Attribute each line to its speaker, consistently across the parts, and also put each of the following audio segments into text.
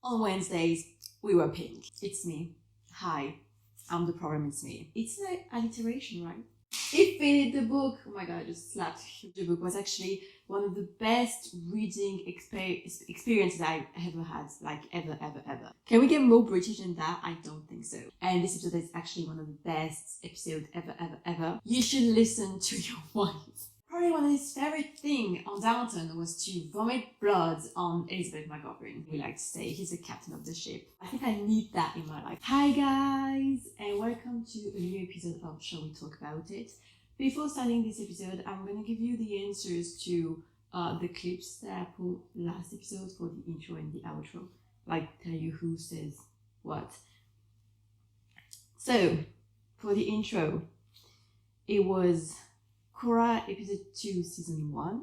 Speaker 1: On Wednesdays, we were pink. It's me. Hi, I'm the problem, it's me. It's an alliteration, right? The book, oh my god, I just slapped the book, was actually one of the best reading experiences I ever had, like ever. Can we get more British than that? I don't think so. And this episode is actually one of the best episodes ever. You should listen to your wife. Probably one of his favorite things on Downton was to vomit blood on Elizabeth McGonneville. We like to say he's the captain of the ship. I think I need that in my life. Hi guys, and welcome to a new episode of Shall We Talk About It. Before starting this episode, I'm going to give you the answers to the clips that I put last episode for the intro and the outro. Like tell you who says what. So, for the intro, it was Cora episode 2 season 1,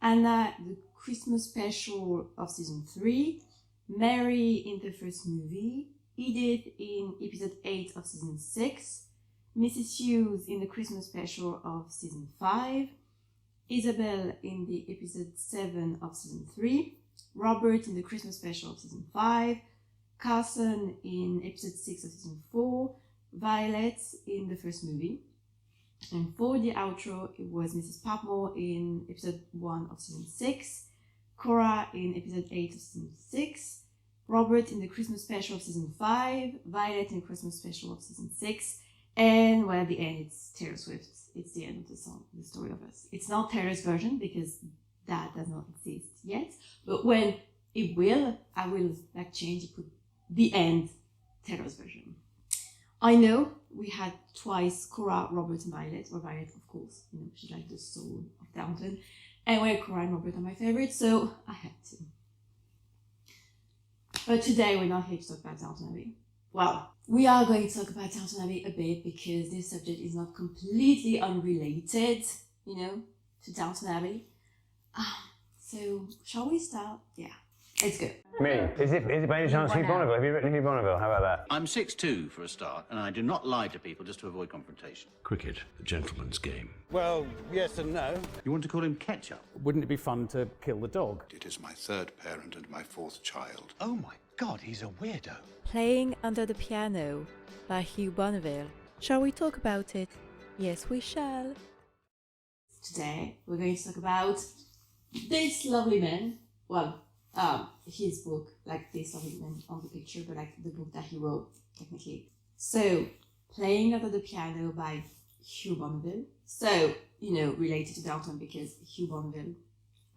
Speaker 1: Anna the Christmas special of season 3, Mary in the first movie, Edith in episode 8 of season 6, Mrs. Hughes in the Christmas special of season 5, Isabel in the episode 7 of season 3, Robert in the Christmas special of season 5, Carson in episode 6 of season 4, Violet in the first movie. And for the outro, it was Mrs. Patmore in episode 1 of season 6, Cora in episode 8 of season 6, Robert in the Christmas special of season 5, Violet in the Christmas special of season 6, and well, at the end, it's Taylor Swift. It's the end of the song, The Story of Us. It's not Taylor's version because that does not exist yet, but when it will, I will change it, put the end, Taylor's version. I know we had twice Cora, Robert, and Violet, or Violet, of course, she's like the soul of Downton. Anyway, Cora and Robert are my favorites, so I had to. But today we're not here to talk about Downton Abbey. Well, we are going to talk about Downton Abbey a bit because this subject is not completely unrelated, to Downton Abbey. So, shall we start? Yeah. Let's go.
Speaker 2: Me. Is it by any chance Hugh Bonneville? Have you written Hugh Bonneville? How about that?
Speaker 3: I'm 6'2" for a start, and I do not lie to people just to avoid confrontation.
Speaker 4: Cricket, a gentleman's game.
Speaker 5: Well, yes and no.
Speaker 3: You want to call him Ketchup?
Speaker 6: Wouldn't it be fun to kill the dog?
Speaker 7: It is my third parent and my fourth child.
Speaker 5: Oh my God, he's a weirdo.
Speaker 8: Playing Under the Piano by Hugh Bonneville. Shall we talk about it? Yes, we shall.
Speaker 1: Today, we're going to talk about this lovely man. Well, his book, like this lovely man on the picture, but like the book that he wrote, technically. So, Playing Under the Piano by Hugh Bonneville. So, related to Downton because Hugh Bonneville,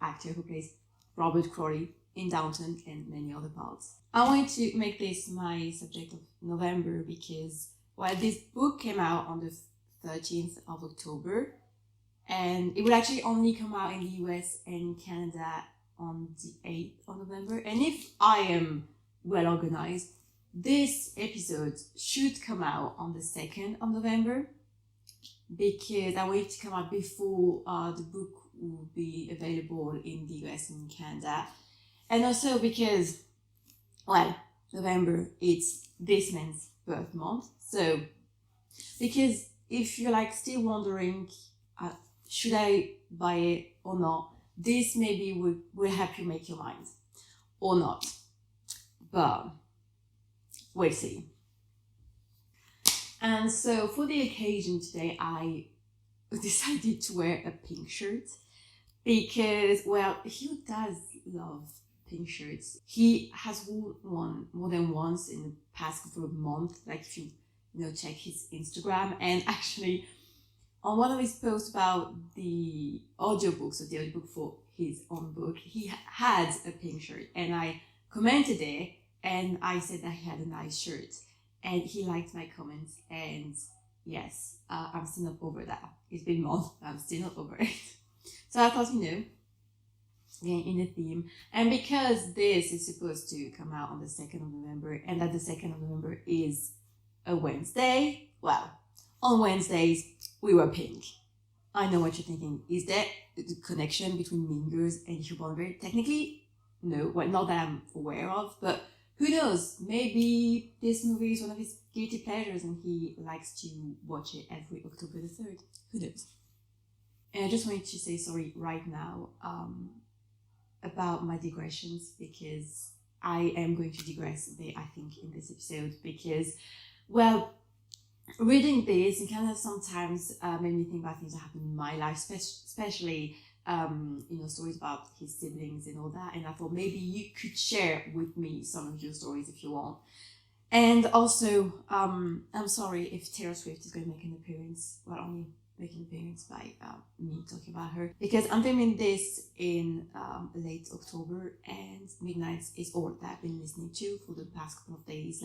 Speaker 1: actor who plays Robert Crawley in Downton and many other parts. I wanted to make this my subject of November because, this book came out on the 13th of October and it will actually only come out in the US and Canada on the 8th of November. And if I am well organized, this episode should come out on the 2nd of November because I want it to come out before the book will be available in the US and Canada. And also because, November, it's this man's birth month. So, because if you're still wondering, should I buy it or not, this maybe will help you make your mind. Or not. But, we'll see. And so, for the occasion today, I decided to wear a pink shirt. Because, Hugh does love pink shirts. He has worn one more than once in the past couple of months, if you check his Instagram. And actually, on one of his posts about the audiobooks, or the audiobook for his own book, he had a pink shirt. And I commented it, and I said that he had a nice shirt. And he liked my comments. And yes, I'm still not over that. It's been months, I'm still not over it. So I thought, in a theme. And because this is supposed to come out on the 2nd of November, and that the 2nd of November is a Wednesday, on Wednesdays, we were pink. I know what you're thinking. Is there the connection between Mean Girls and Hugh Bonneville? Technically, no. Not that I'm aware of, but who knows? Maybe this movie is one of his guilty pleasures and he likes to watch it every October the 3rd. Who knows? And I just wanted to say sorry right now about my digressions because I am going to digress a bit, I think, in this episode because, well, reading this, it kind of sometimes made me think about things that happened in my life, especially, stories about his siblings and all that. And I thought maybe you could share with me some of your stories if you want. And also, I'm sorry if Taylor Swift is going to make an appearance, well, only make an appearance by me talking about her, because I'm filming this in late October, and Midnights is all that I've been listening to for the past couple of days.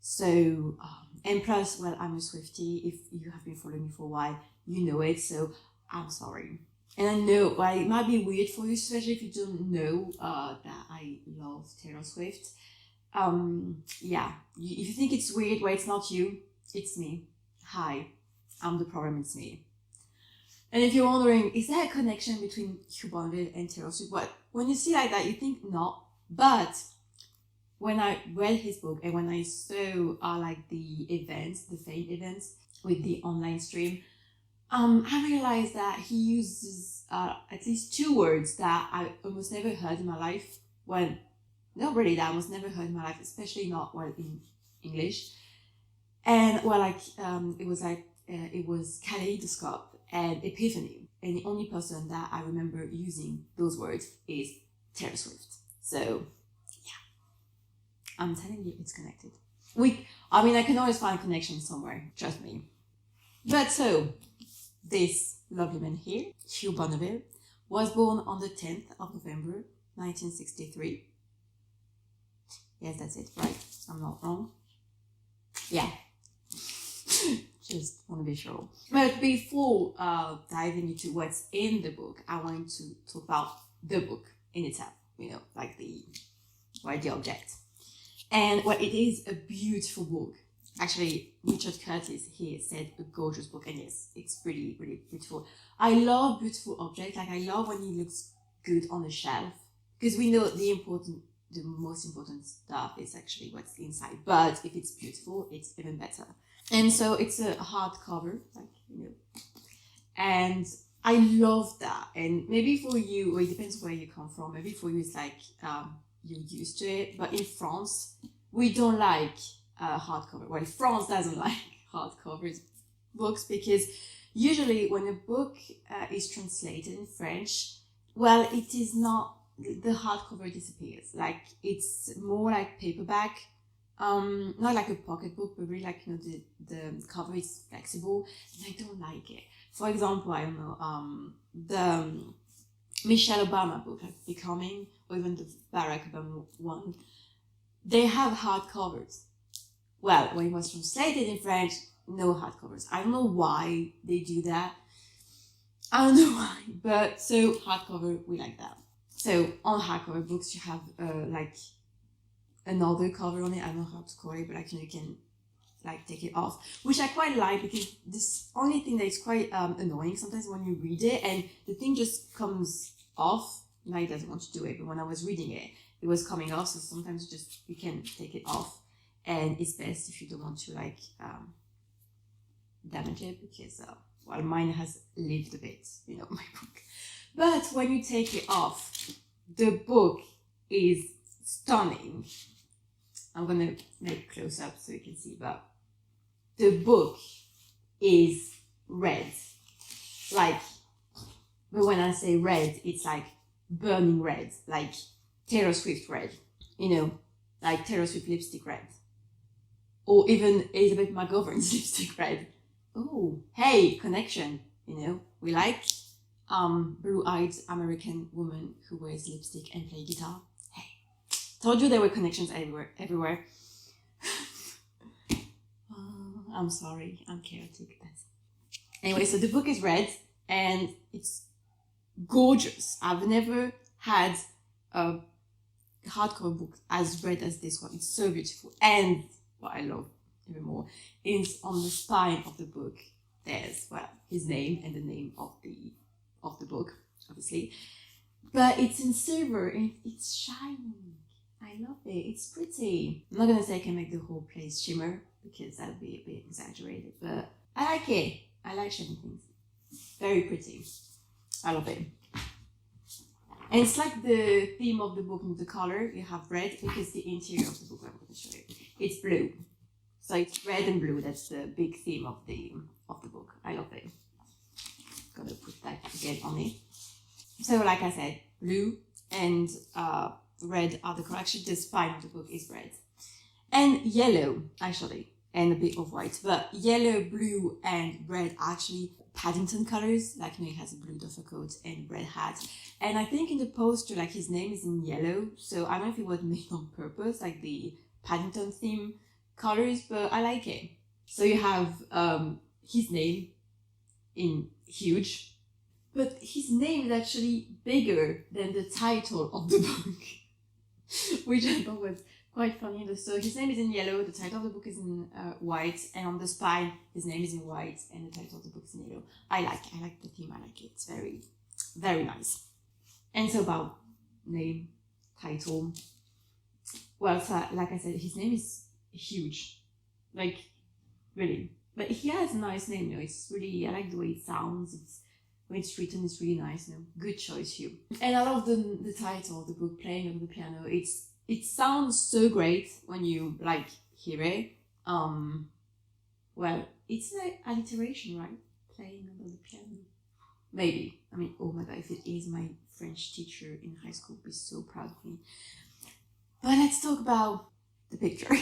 Speaker 1: So, and plus, well, I'm a Swiftie. If you have been following me for a while, you know it, so I'm sorry. And I know, well, it might be weird for you, especially if you don't know that I love Taylor Swift. If you think it's weird, well, it's not you, it's me. Hi, I'm the problem, it's me. And if you're wondering, is there a connection between Hugh Bonneville and Taylor Swift? Well, when you see like that, you think not. But when I read his book and when I saw the events, the famed events with the online stream, I realized that he uses at least two words that I almost never heard in my life. Well, not really, that I almost never heard in my life, especially not in English. And it was kaleidoscope and epiphany. And the only person that I remember using those words is Taylor Swift. So, yeah, I'm telling you, it's connected. I can always find connection somewhere, trust me. But so, this lovely man here, Hugh Bonneville, was born on the 10th of November, 1963. Yes, that's it, right? I'm not wrong. Yeah. Just want to be sure. But before diving into what's in the book, I want to talk about the book in itself, the object. And it is a beautiful book. Actually, Richard Curtis here said a gorgeous book, and yes, it's really, really beautiful. I love beautiful objects. I love when it looks good on a shelf, because we know the most important stuff is actually what's inside. But if it's beautiful, it's even better. And so it's a hardcover, and I love that. And maybe for you, or it depends where you come from. Maybe for you, it's you're used to it. But in France, we don't like hardcover. Well, France doesn't like hardcover books, because usually when a book is translated in French, well, it is not, the hardcover disappears. It's more like paperback, not like a pocketbook, but really the cover is flexible, and I don't like it. For example, I don't know, the Michelle Obama book, Becoming, or even the Barack Obama one, they have hardcovers. Well, when it was translated in French, no hardcovers. I don't know why they do that. I don't know why, but so hardcover, we like that. So on hardcover books, you have another cover on it. I don't know how to call it, but you can take it off, which I quite like, because this only thing that is quite annoying sometimes when you read it and the thing just comes off. Now it doesn't want to do it, but when I was reading it, it was coming off. So sometimes you can take it off, and it's best if you don't want to damage it, because mine has lived a bit, my book. But when you take it off, the book is stunning. I'm gonna make a close up so you can see, but the book is red. But when I say red, it's burning red, like Taylor Swift red, like Taylor Swift lipstick red, or even Elizabeth McGovern's lipstick red. Oh, hey, connection, we like blue-eyed American woman who wears lipstick and play guitar. Hey, told you there were connections everywhere. I'm sorry, I'm chaotic. Anyway, so the book is red and it's gorgeous. I've never had a hardcover book as red as this one. It's so beautiful. And what I love even more is on the spine of the book, there's his name and the name of the book, obviously, but it's in silver and it's shining. I love it. It's pretty. I'm not gonna say I can make the whole place shimmer, because that would be a bit exaggerated, but I like it. I like shining things. Very pretty. I love it. And it's like the theme of the book in the color. You have red because the interior of the book, I'm going to show you, it's blue. So it's red and blue. That's the big theme of the book. I love it. Gotta put that again on it. So like I said, blue and red are the color. Actually, the spine of the book is red. And yellow, actually, and a bit of white. But yellow, blue, and red are actually Paddington colors. Like, you know, he has a blue duffel coat and red hat. And I think in the poster, like, his name is in yellow. So I don't know if it was made on purpose, like the Paddington theme colors, but I like it. So you have his name in huge, but his name is actually bigger than the title of the book, which I thought was quite funny. So his name is in yellow, the title of the book is in white, and on the spine his name is in white and the title of the book is in yellow. I like the theme. I like it. It's very, very nice. And so about name, title, well, so like I said, his name is huge, like really, but he has a nice name. You know, it's really, I like the way it sounds. It's when it's written, it's really nice. You know, good choice, Hugh. And I love the title of the book, Playing on the Piano. It sounds so great when you like hear it. Well, it's an alliteration, right? Playing on the piano. Maybe. I mean, oh my god, if it is, my French teacher in high school would be so proud of me. But let's talk about the picture.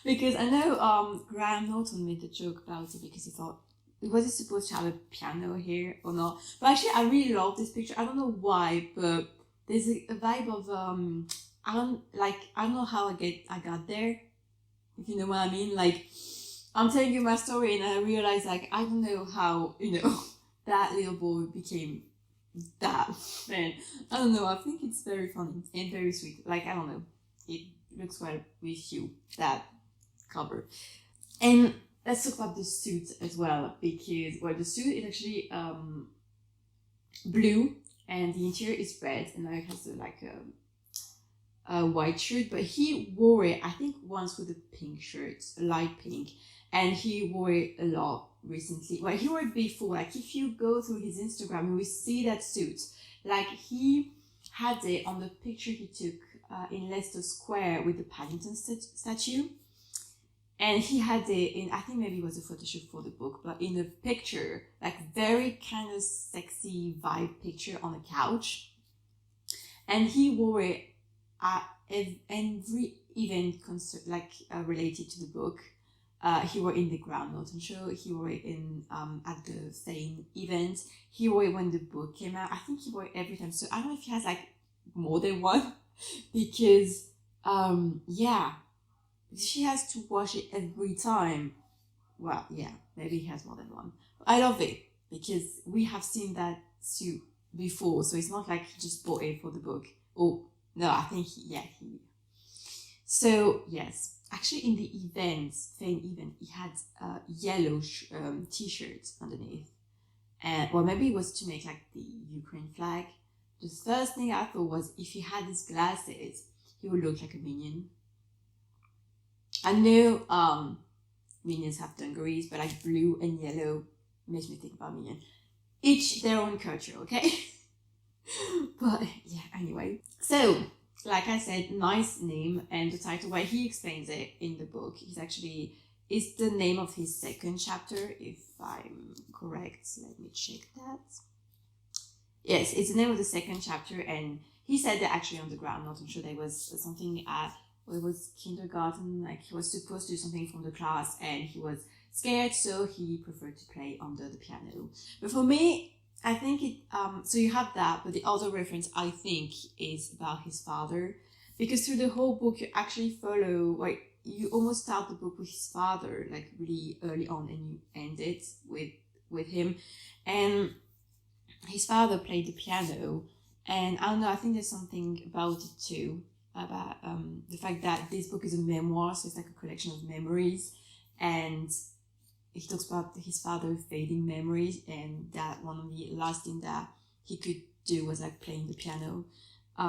Speaker 1: Because I know Graham Norton made a joke about it because he thought, was it supposed to have a piano here or not? But actually, I really love this picture. I don't know why, but there's a vibe of I don't know how I got there, if you know what I mean. Like, I'm telling you my story and I realized, like, I don't know how, you know, that little boy became that man. I don't know. I think it's very funny and very sweet. Like, I don't know. It looks well with you, that cover. And let's talk about the suit as well, because, well, the suit is actually blue and the interior is red, and now it has a white shirt, but he wore it, I think, once with a pink shirt, a light pink, and he wore it a lot recently. Well, he wore it before. Like, if you go through his Instagram, you will see that suit. Like, he had it on the picture he took in Leicester Square with the Paddington statue. And he had it in, I think maybe it was a photo shoot for the book, but in a picture, like very kind of sexy vibe picture on a couch. And he wore it at every event related to the book. He wore it in the Graham Norton show. He wore it in at the Fame event. He wore it when the book came out. I think he wore it every time. So I don't know if he has like more than one, because yeah, she has to wash it every time. Well, yeah, maybe he has more than one. I love it because we have seen that suit before, so it's not like he just bought it for the book. Oh no, I think he. So yes, actually in the Fame event, he had a yellow t-shirt underneath, and well, maybe it was to make like the Ukraine flag. The first thing I thought was, if he had his glasses, he would look like a minion. I know minions have dungarees, but like blue and yellow makes me think about minion. Each their own culture, okay? But yeah, anyway. So, like I said, nice name, and the title, where he explains it in the book, is the name of his second chapter, if I'm correct. Let me check that. Yes, it's the name of the second chapter, and he said that actually on the ground, not sure there was something it was kindergarten, like he was supposed to do something from the class and he was scared, so he preferred to play under the piano. But for me, I think it, so you have that, but the other reference I think is about his father, because through the whole book you actually follow, like, you almost start the book with his father, like really early on, and you end it with him. And his father played the piano, and I don't know, I think there's something about it too, about the fact that this book is a memoir, so it's like a collection of memories, and he talks about his father fading memories, and that one of the last thing that he could do was like playing the piano,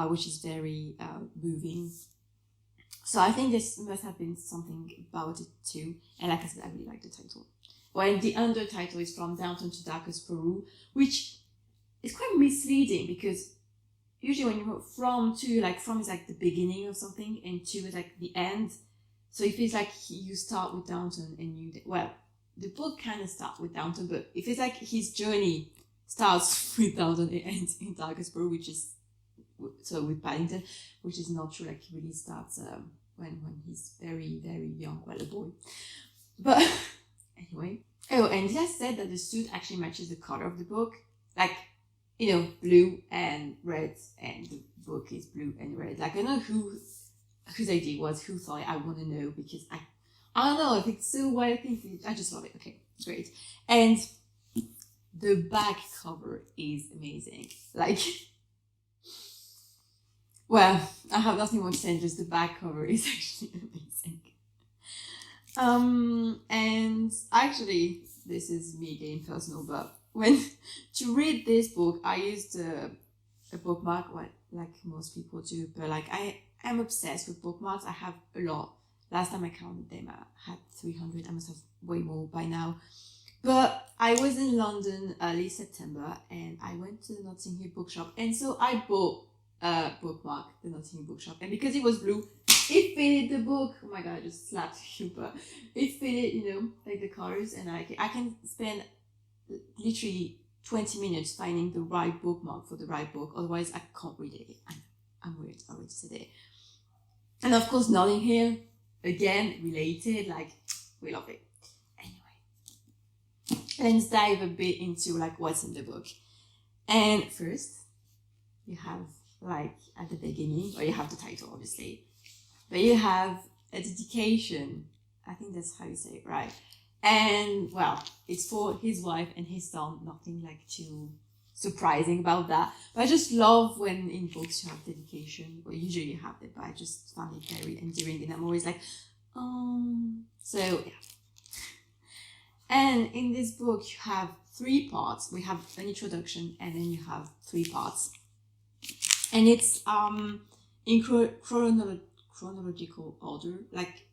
Speaker 1: which is very moving. So I think this must have been something about it too, and like I said, I really like the title. Well, the under title is From Downton to Darkest Peru, which is quite misleading because usually when you go from to, like from is like the beginning of something and to is like the end. So it feels like you start with Downton and the book kind of starts with Downton, but it feels like his journey starts with Downton and ends in Peru, which is, so with Paddington, which is not true. Like he really starts when he's very, very young, well, a boy. But anyway. Oh, and he has said that the suit actually matches the color of the book. Like, you know, blue and red, and the book is blue and red. Like, I don't know whose idea was, who thought it. I want to know, because I don't know, I think so well, I just love it. Okay, great. And the back cover is amazing. Like, well, I have nothing more to say, just the back cover is actually amazing. And actually, this is me getting personal, but to read this book, I used a bookmark, like most people do, but like I am obsessed with bookmarks. I have a lot. Last time I counted them, I had 300. I must have way more by now. But I was in London early September, and I went to the Notting Hill bookshop, and so I bought a bookmark, the Notting Hill bookshop, and because it was blue, it fitted the book. Oh my god, I just slapped you, but it fitted, you know, like the colors, and I can spend literally 20 minutes finding the right bookmark for the right book, otherwise I can't read it. I'm weird, I already said it. And of course, Notting Hill, again, related, like, we love it. Anyway, let's dive a bit into like what's in the book. And first, you have like at the beginning, or you have the title, obviously, but you have a dedication. I think that's how you say it, right? And well, it's for his wife and his son. Nothing like too surprising about that. But I just love when in books you have dedication. Well, usually you have it, but I just found it very endearing, and I'm always like, so yeah. And in this book you have 3 parts. We have an introduction, and then you have 3 parts. And it's in chronological order, like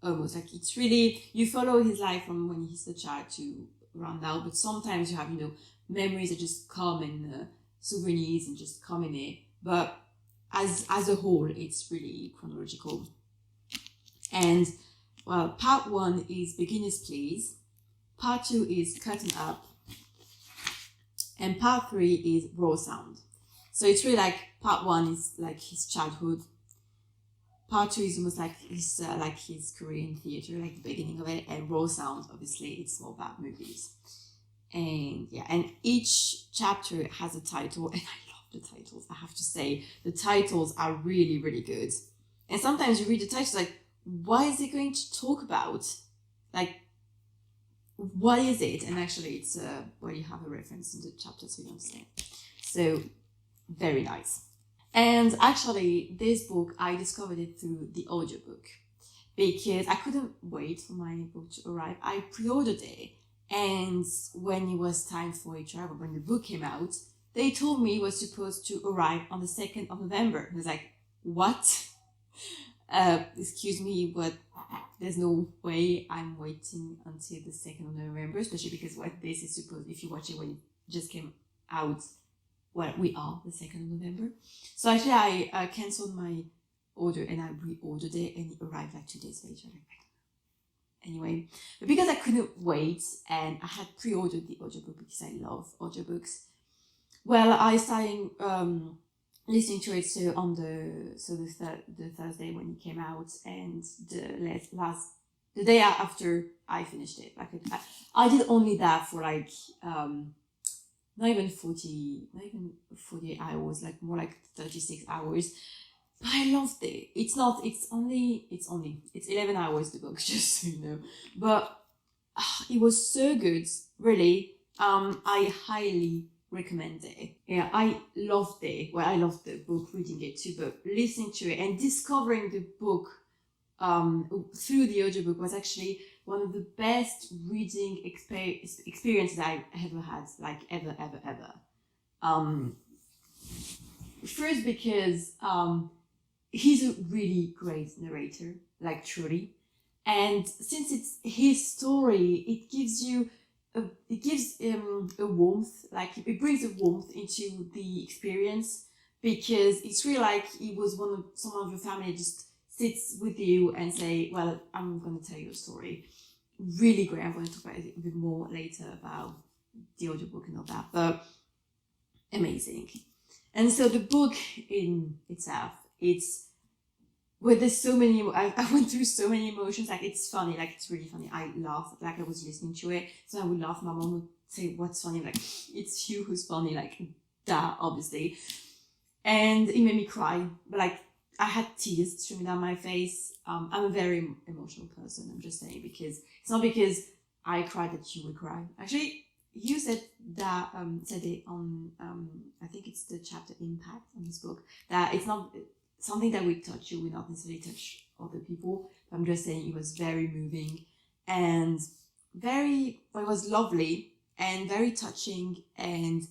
Speaker 1: almost like it's really, you follow his life from when he's a child to around now, but sometimes you have, you know, memories that just come and souvenirs and just come in it. But as a whole, it's really chronological. And well, part 1 is Beginners Please, part 2 is Curtain Up, and part 3 is Raw Sound. So it's really like part 1 is like his childhood. Part 2 is almost like his career in theatre, like the beginning of it. And Raw Sound, obviously, it's more about movies. And yeah, and each chapter has a title, and I love the titles, I have to say. The titles are really, really good. And sometimes you read the titles like, what is it going to talk about? Like, what is it? And actually it's well, you have a reference in the chapter, so you understand. So very nice. And actually this book, I discovered it through the audiobook, because I couldn't wait for my book to arrive. I pre-ordered it, and when it was time for it to arrive, when the book came out, they told me it was supposed to arrive on the 2nd of November. I was like, what? Excuse me, but there's no way I'm waiting until the 2nd of November, especially because what this is supposed, if you watch it when it just came out, well, we are the 2nd of November. So actually I cancelled my order and I reordered it, and it arrived like 2 days later. Anyway, but because I couldn't wait and I had pre-ordered the audiobook because I love audiobooks, well, I started listening to it on the Thursday when it came out, and the day after I finished it. Like I did only that for like not even 48 hours, like more like 36 hours. But I loved it. It's 11 hours, the book, just so you know. But it was so good, really. I highly recommend it. Yeah, I loved it. Well, I loved the book, reading it too, but listening to it and discovering the book through the audiobook was actually one of the best reading experiences I ever had, like ever. First because he's a really great narrator, like truly, and since it's his story, it gives a warmth, like it brings a warmth into the experience. because it's really like it was someone of your family just sits with you and say, well, I'm going to tell you a story. Really great. I'm going to talk about it a bit more later about the audiobook and all that, but amazing. And so the book in itself, there's so many, I went through so many emotions. Like, it's funny, like, it's really funny. I laughed, like, I was listening to it, so I would laugh. My mom would say, what's funny? Like, it's Hugh who's funny, like, that, obviously. And it made me cry, but, like, I had tears streaming down my face. I'm a very emotional person, I'm just saying, because it's not because I cried that you would cry. Actually, Hugh said that, said it on, I think it's the chapter Impact on his book, that it's not something that would touch you, will not necessarily touch other people. But I'm just saying it was very moving and it was lovely and very touching and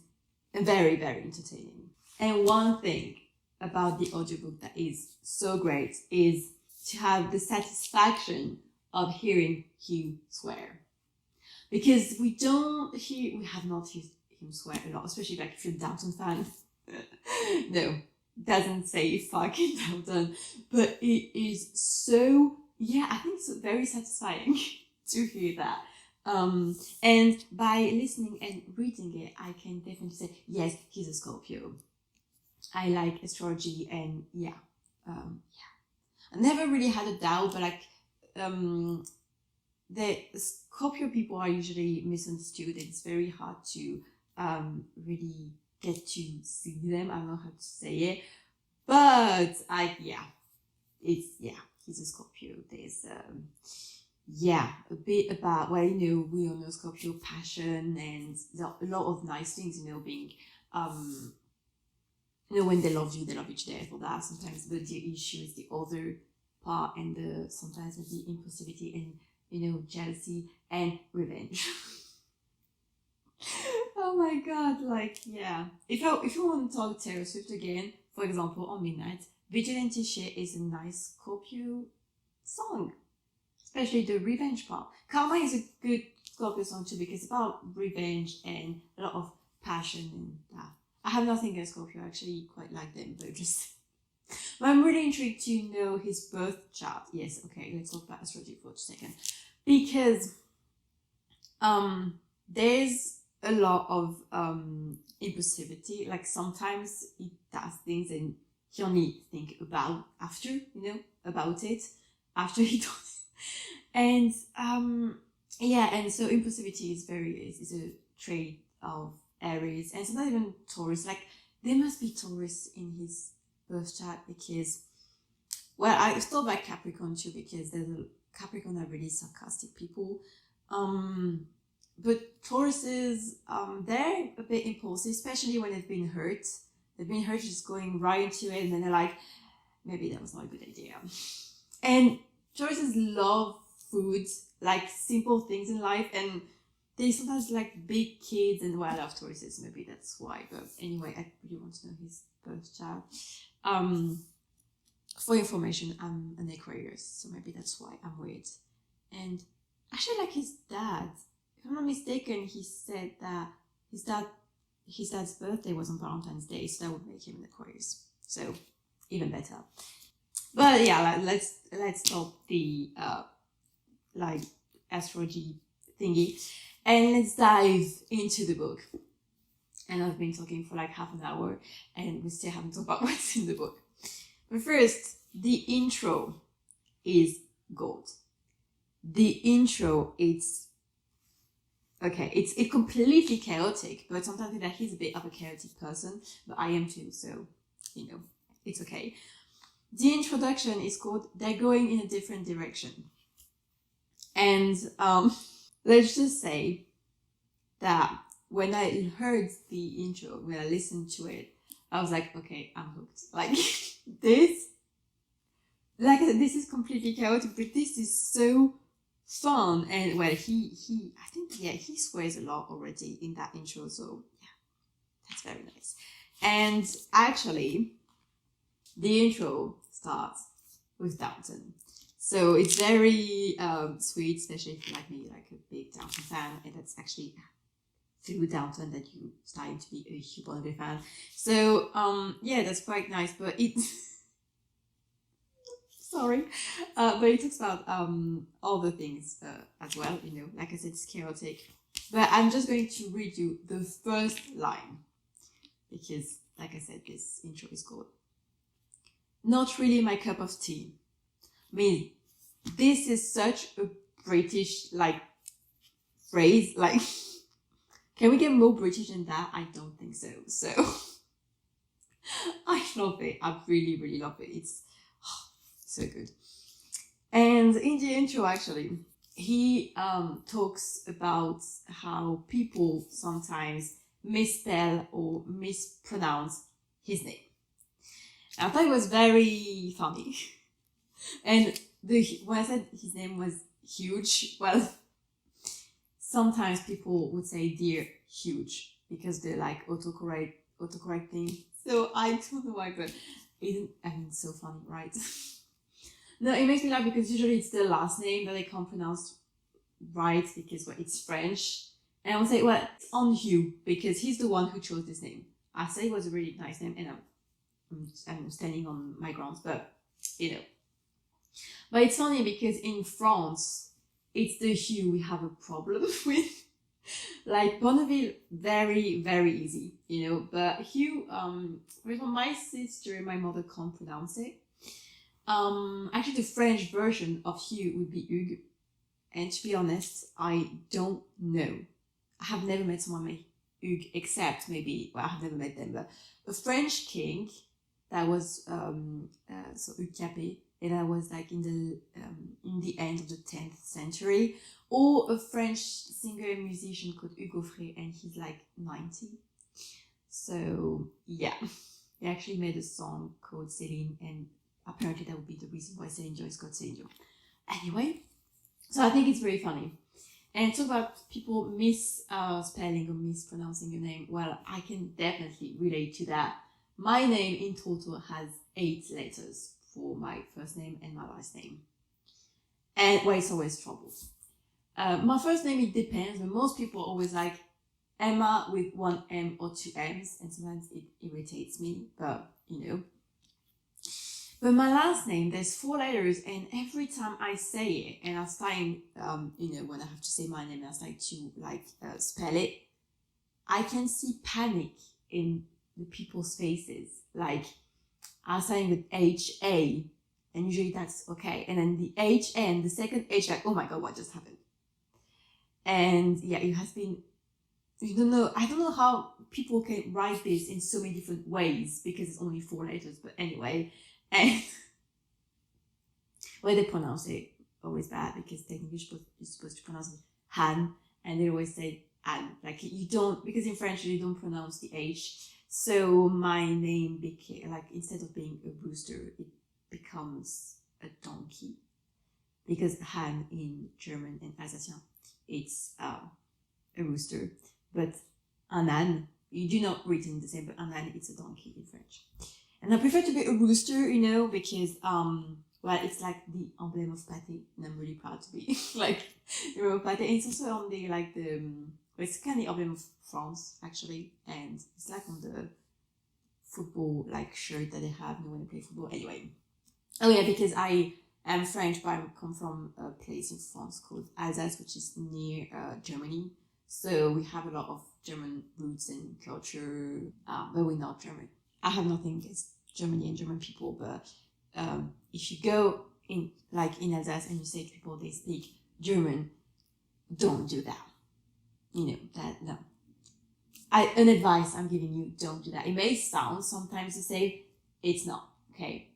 Speaker 1: very, very entertaining. And one thing about the audiobook that is so great is to have the satisfaction of hearing Hugh swear. Because we have not heard him swear a lot, especially like if you're a Downton fan. No, doesn't say fucking Downton, but it is so, I think it's very satisfying to hear that. And by listening and reading it, I can definitely say, yes, he's a Scorpio. I like astrology and I never really had a doubt, but like, the Scorpio people are usually misunderstood. It's very hard to really get to see them. I don't know how to say it, but he's a Scorpio. There's a bit about, well, we all know Scorpio passion, and there are a lot of nice things, being when they love you, they love each day for that sometimes, but the issue is the other part, and sometimes the impulsivity and jealousy and revenge. Oh my god, like, yeah. If you want to talk Taylor Swift again, for example, on Midnight, Vigilante Shit is a nice Scorpio song, especially the revenge part. Karma is a good Scorpio song too, because it's about revenge and a lot of passion and that. I have nothing against Scorpio, I actually quite like them, but I'm really intrigued to know his birth chart. Yes, okay, let's talk about astrology for a second. Because there's a lot of impulsivity. Like, sometimes he does things and he only think about after, about it, after he does it. And and so impulsivity is a trait of Aries, and sometimes even Taurus. Like, there must be Taurus in his birth chart, because, well, I thought about Capricorn too, because there's Capricorn are really sarcastic people, but Tauruses, they're a bit impulsive, especially when they've been hurt. They've been hurt, just going right into it, and then they're like, maybe that was not a good idea. And Tauruses love food, like simple things in life, and they sometimes like big kids, and well, I love Tauruses, maybe that's why. But anyway, I really want to know his birth chart. For information, I'm an Aquarius, so maybe that's why I'm weird. And actually, like his dad, if I'm not mistaken, he said that his dad's birthday was on Valentine's Day, so that would make him an Aquarius. So even better. But yeah, let's stop the astrology thingy, and let's dive into the book. And I've been talking for like half an hour, and we still haven't talked about what's in the book. But first, the intro is gold. The intro, it's completely chaotic, but sometimes I think that he's a bit of a chaotic person, but I am too, so, it's okay. The introduction is called They're Going in a Different Direction. And let's just say that when I heard the intro, when I listened to it, I was like, okay, I'm hooked. Like, this is completely chaotic, but this is so fun. And well, he swears a lot already in that intro, so yeah, that's very nice. And actually, the intro starts with Downton. So it's very sweet, especially if you like me, like a big Downton fan, and that's actually through Downton that you starting to be a Hugh Bonneville fan. So yeah, that's quite nice. But it sorry, but it talks about other things as well. You know, like I said, it's chaotic. But I'm just going to read you the first line because, like I said, this intro is called "Not really my cup of tea." I mean, this is such a British like phrase. Like, can we get more British than that? I don't think so. So I love it. I really, really love it. It's so good. And in the intro, actually, he talks about how people sometimes misspell or mispronounce his name. I thought it was very funny. And when I said his name was huge, well, sometimes people would say dear huge because they're like autocorrecting. So I don't know why, but it's so funny, right? No, it makes me laugh because usually it's the last name that I can't pronounce right because it's French. And I would say, well, it's on Hugh because he's the one who chose this name. I say it was a really nice name and I'm standing on my grounds, but you know. But it's funny because in France, it's the Hugh we have a problem with. Like Bonneville, very, very easy, you know. But Hugh, for example, my sister and my mother can't pronounce it. Actually, the French version of Hugh would be Hugues. And to be honest, I don't know. I have never met someone named Hugues, except maybe, well, I have never met them, but a French king that was, so Hugues Capet, and that was like in the end of the 10th century, or a French singer and musician called Hugo Frey, and he's like 90. So yeah, he actually made a song called Céline, and apparently that would be the reason why Céline Dion is called Céline Dion. Anyway, so I think it's very funny. And talk about people misspelling or mispronouncing your name. Well, I can definitely relate to that. My name in total has 8 letters for my first name and my last name. And well, it's always trouble. My first name, it depends, but most people always like Emma with 1 M or 2 M's, and sometimes it irritates me, but you know. But my last name, there's 4 letters, and every time I say it, and I start, you know, when I have to say my name, I start to spell it, I can see panic in the people's faces. Like, I'm starting with H-A, and usually that's okay. And then the H-N, the second H, like, oh my God, what just happened? And yeah, it has been, I don't know how people can write this in so many different ways because it's only 4 letters, but anyway. And well, they pronounce it always bad because technically you're supposed to pronounce it Han, and they always say Anne. Like you don't, because in French you don't pronounce the H. So my name became, like, instead of being a rooster, it becomes a donkey. Because Han in German and Alsatian, it's a rooster. But un âne, you do not written the same, but un âne, it's a donkey in French. And I prefer to be a rooster, you know, because, well, it's like the emblem of pâté, and I'm really proud to be, like, you know, pâté. And it's also on the, like, it's kind of the emblem of France, actually, and it's like on the football, like, shirt that they have, you know, when they play football. Anyway. Oh, yeah, because I am French, but I come from a place in France called Alsace, which is near Germany. So we have a lot of German roots and culture, but we're not German. I have nothing against Germany and German people, but if you go in, like in Alsace, and you say to people they speak German, don't do that. You know, that, no. An advice I'm giving you, don't do that. It may sound sometimes the same, it's not, okay?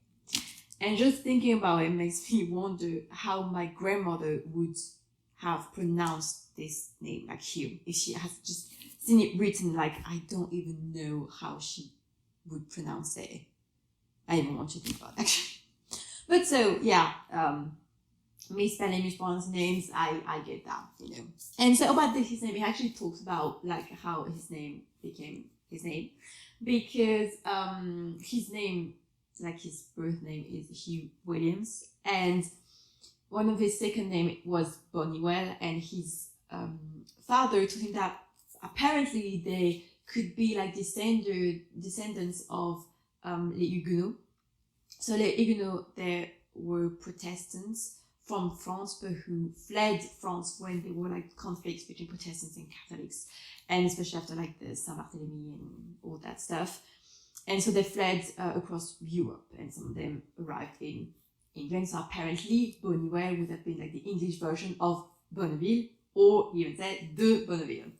Speaker 1: And just thinking about it makes me wonder how my grandmother would have pronounced this name, like Hugh, if she has just seen it written. Like, I don't even know how she would pronounce it. I even want to think about it, actually. But so, yeah, misspelling, mispronouncing names, I get that, you know. And so about his name, he actually talks about, like, how his name became his name. Because his name, like his birth name, is Hugh Williams. And one of his second name was Bonneville, and his father told him that apparently they could be like descendants of les Huguenots. So les Huguenots, they were Protestants from France, but who fled France when there were like conflicts between Protestants and Catholics, and especially after like the Saint-Barthélemy and all that stuff. And so they fled across Europe, and some of them arrived in England. So apparently Bonneville would have been like the English version of Bonneville, or even said de Bonneville.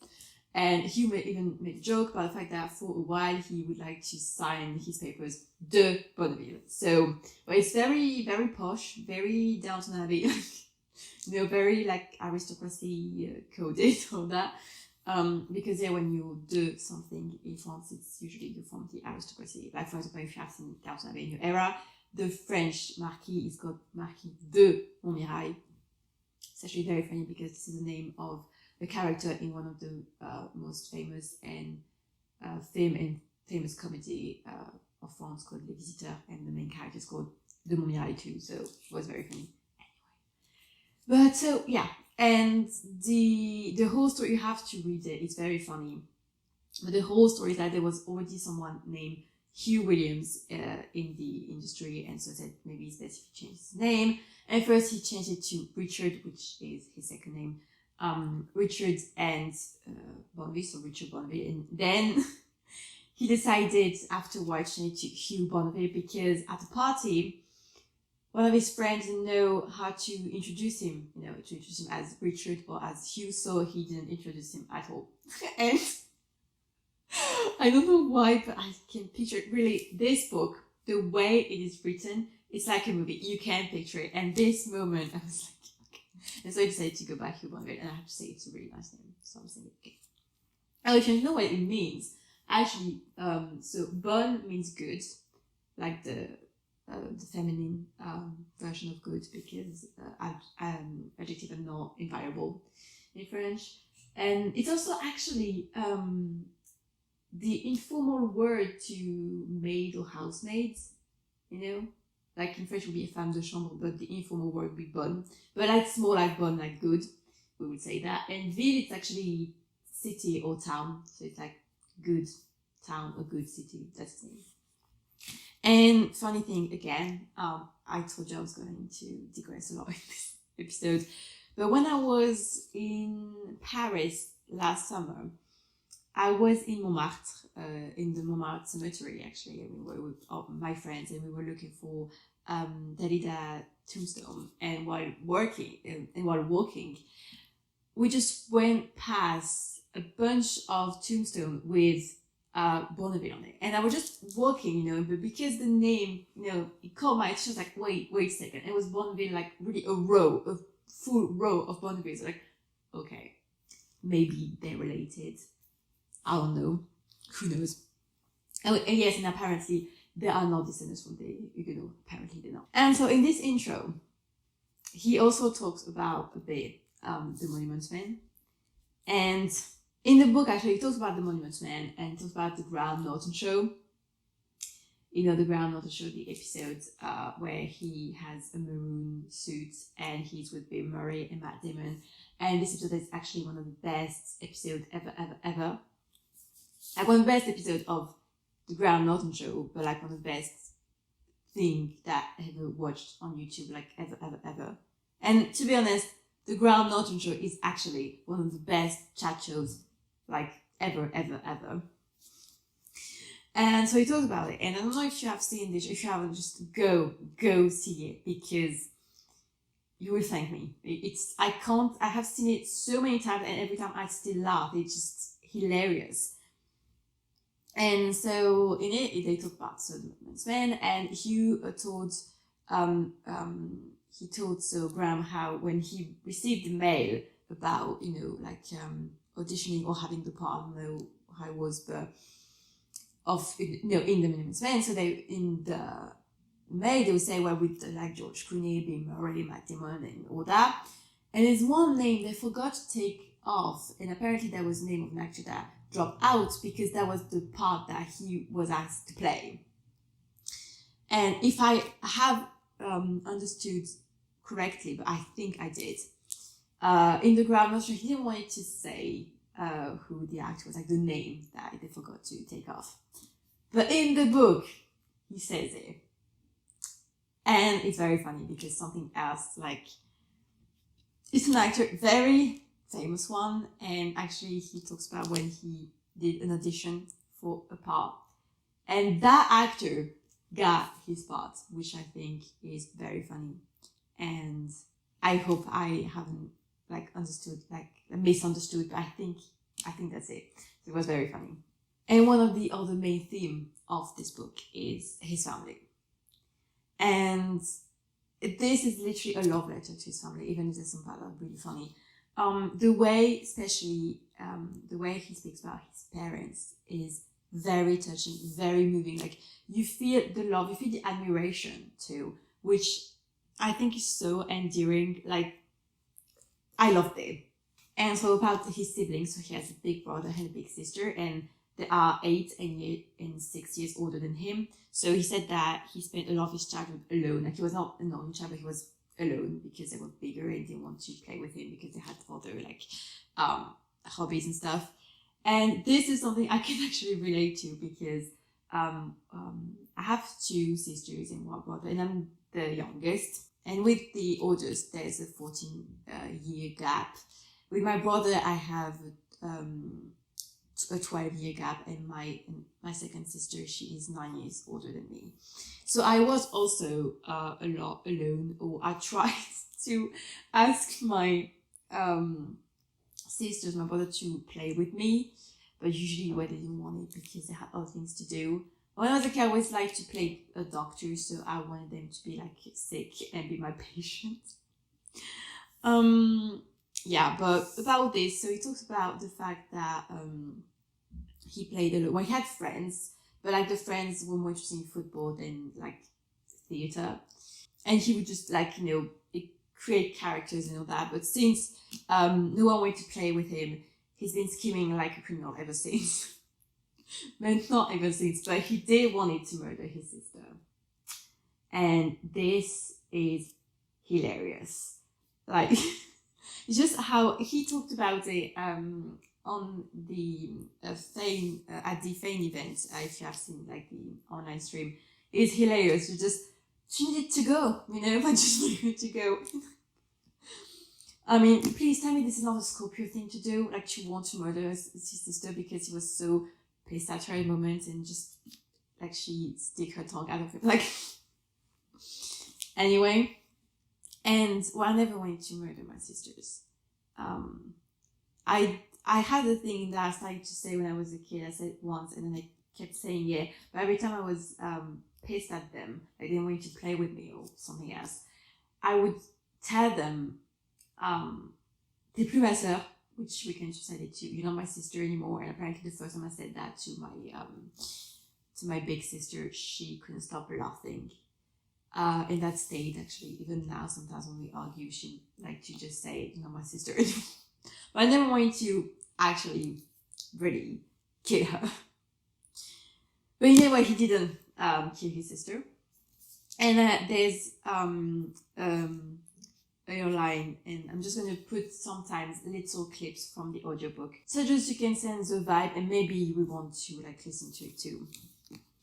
Speaker 1: And Hugh even made a joke about the fact that for a while he would like to sign his papers de Bonneville. So, well, it's very, very posh, very Downton Abbey, very like aristocracy coded, all that. Because when you do something in France, it's usually you're from the aristocracy. Like for example, if you have seen Downton Abbey in your era, the French Marquis is called Marquis de Montmirail. It's actually very funny because this is the name of a character in one of the most famous and famous comedy of France called Les Visiteurs, and the main character is called de Montmirail too, so it was very funny. Anyway, but so yeah, and the whole story, you have to read it, it's very funny, but the whole story is that there was already someone named Hugh Williams in the industry, and so said maybe it's best if he changes his name. And first he changed it to Richard, which is his second name, Richard and Bonneville, so Richard Bonneville. And then he decided after a while to change it to Hugh Bonneville, because at a party, one of his friends didn't know how to introduce him, as Richard or as Hugh, so he didn't introduce him at all. And I don't know why, but I can picture it. Really, this book, the way it is written, it's like a movie. You can picture it. And this moment, I was like, okay. And so I decided to go back to Bonneville, and I have to say it's a really nice name. So I'm saying, okay. And if you know what it means, actually, so bon means good, like the feminine version of good, because adjectives are not invariable in French. And it's also actually the informal word to maid or housemaids, like in French would be a femme de chambre, but the informal word would be bonne. But that's more like bonne, like good, we would say that. And ville, it's actually city or town, so it's like good town or good city, that's the name. And funny thing, again, I told you I was going to digress a lot in this episode, but when I was in Paris last summer, I was in Montmartre, in the Montmartre cemetery, actually, and we were with my friends, and we were looking for Dalida tombstone. And while walking, we just went past a bunch of tombstones with Bonneville on it. And I was just walking, but because the name, it caught my attention, like, wait a second. It was Bonneville, like really a full row of Bonnevilles. Like, okay, maybe they're related. I don't know. Who knows? And yes, and apparently they are not descendants from the Huguenots. Apparently they're not. And so in this intro, he also talks about a bit the Monuments Men. And in the book, actually, he talks about the Monuments Men and he talks about the Graham Norton show. The Graham Norton show, the episodes where he has a maroon suit and he's with Bill Murray and Matt Damon. And this episode is actually one of the best episodes ever. Like one of the best episodes of the Graham Norton show, but like one of the best thing that I ever watched on YouTube, like ever. And to be honest, the Graham Norton show is actually one of the best chat shows, like ever. And so he talks about it, and I don't know if you have seen this. If you haven't, just go see it, because you will thank me. I have seen it so many times, and every time I still laugh. It's just hilarious. And so in it, they talk about the Monuments Men, and Hugh told Graham how when he received the mail about auditioning or having the part, I don't know how it was, but in the Monuments Men. So they in the mail they would say, well, with like George Clooney, Bill Murray, Matt Damon, and all that. And there's one name they forgot to take off, and apparently that was the name of an actor that dropped out because that was the part that he was asked to play. And if I have understood correctly, but I think I did, in the Graham Norton, he didn't want it to say who the actor was, like the name that they forgot to take off. But in the book, he says it. And it's very funny because something else, like, it's an actor, very famous one, and actually he talks about when he did an audition for a part. And that actor got his part, which I think is very funny. And I hope I haven't misunderstood, but I think that's it. So it was very funny. And one of the other main themes of this book is his family. And this is literally a love letter to his family, even if there's some part that are really funny. The way he speaks about his parents is very touching, very moving. Like, you feel the love, you feel the admiration too, which I think is so endearing. Like, I loved it. And so about his siblings, so he has a big brother and a big sister, and they are 8 and 6 years older than him. So he said that he spent a lot of his childhood alone. Like, he was not an only child, but he was alone because they were bigger and didn't want to play with him because they had other hobbies and stuff. And this is something I can actually relate to because I have 2 sisters and 1 brother, and I'm the youngest. And with the oldest, there's a 14-year gap. With my brother, I have a 12-year gap, and my second sister, she is 9 years older than me. So I was also a lot alone, or I tried to ask my sisters, my brother, to play with me, but usually they didn't want it because they had other things to do. When I was a kid, I always liked to play a doctor, so I wanted them to be like sick and be my patient. Yeah, but about this, so he talks about the fact that he played a lot. Well, he had friends, but like the friends were more interested in football than like theatre. And he would just create characters and all that. But since no one wanted to play with him, he's been scheming like a criminal ever since. But not ever since, but he did wanted to murder his sister. And this is hilarious. Like, it's just how he talked about it on the Fame, at the Fame event, if you have seen like the online stream. It's hilarious. She needed to go, but just needed to go. I mean, please tell me this is not a Scorpio thing to do, like to want to murder his sister because he was so pissed at her in moments and just like she stick her tongue out of it. Like, anyway. And I never wanted to murder my sisters. I had a thing that I started to say when I was a kid. I said it once and then I kept saying yeah. But every time I was pissed at them, like they didn't want to play with me or something else, I would tell them, t'es plus ma sœur, which we can translate it to, you're not my sister anymore. And apparently the first time I said that to my big sister, she couldn't stop laughing. And that stayed actually. Even now, sometimes when we argue, she like to just say, "You're not my sister." But I never wanted to actually really kill her. But anyway, he didn't kill his sister. And there's a line, and I'm just going to put sometimes little clips from the audiobook, so just you can sense the vibe, and maybe we want to like listen to it too.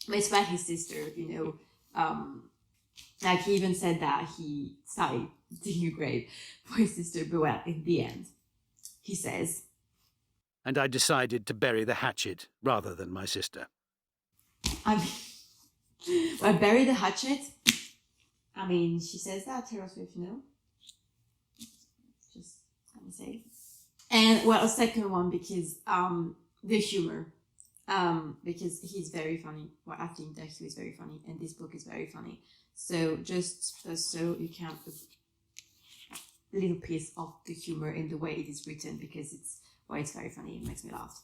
Speaker 1: But it's about his sister, like he even said that he started digging a grave for his sister, but well, in the end, he says,
Speaker 4: And I decided to bury the hatchet rather than my sister.
Speaker 1: I mean, well, bury the hatchet. I mean, she says that, Taylor Swift, just gonna say. And well, a second one because the humor, because he's very funny. Well, I think that he was very funny, and this book is very funny. So just so you can have a little piece of the humor in the way it is written, because it's very funny. It makes me laugh.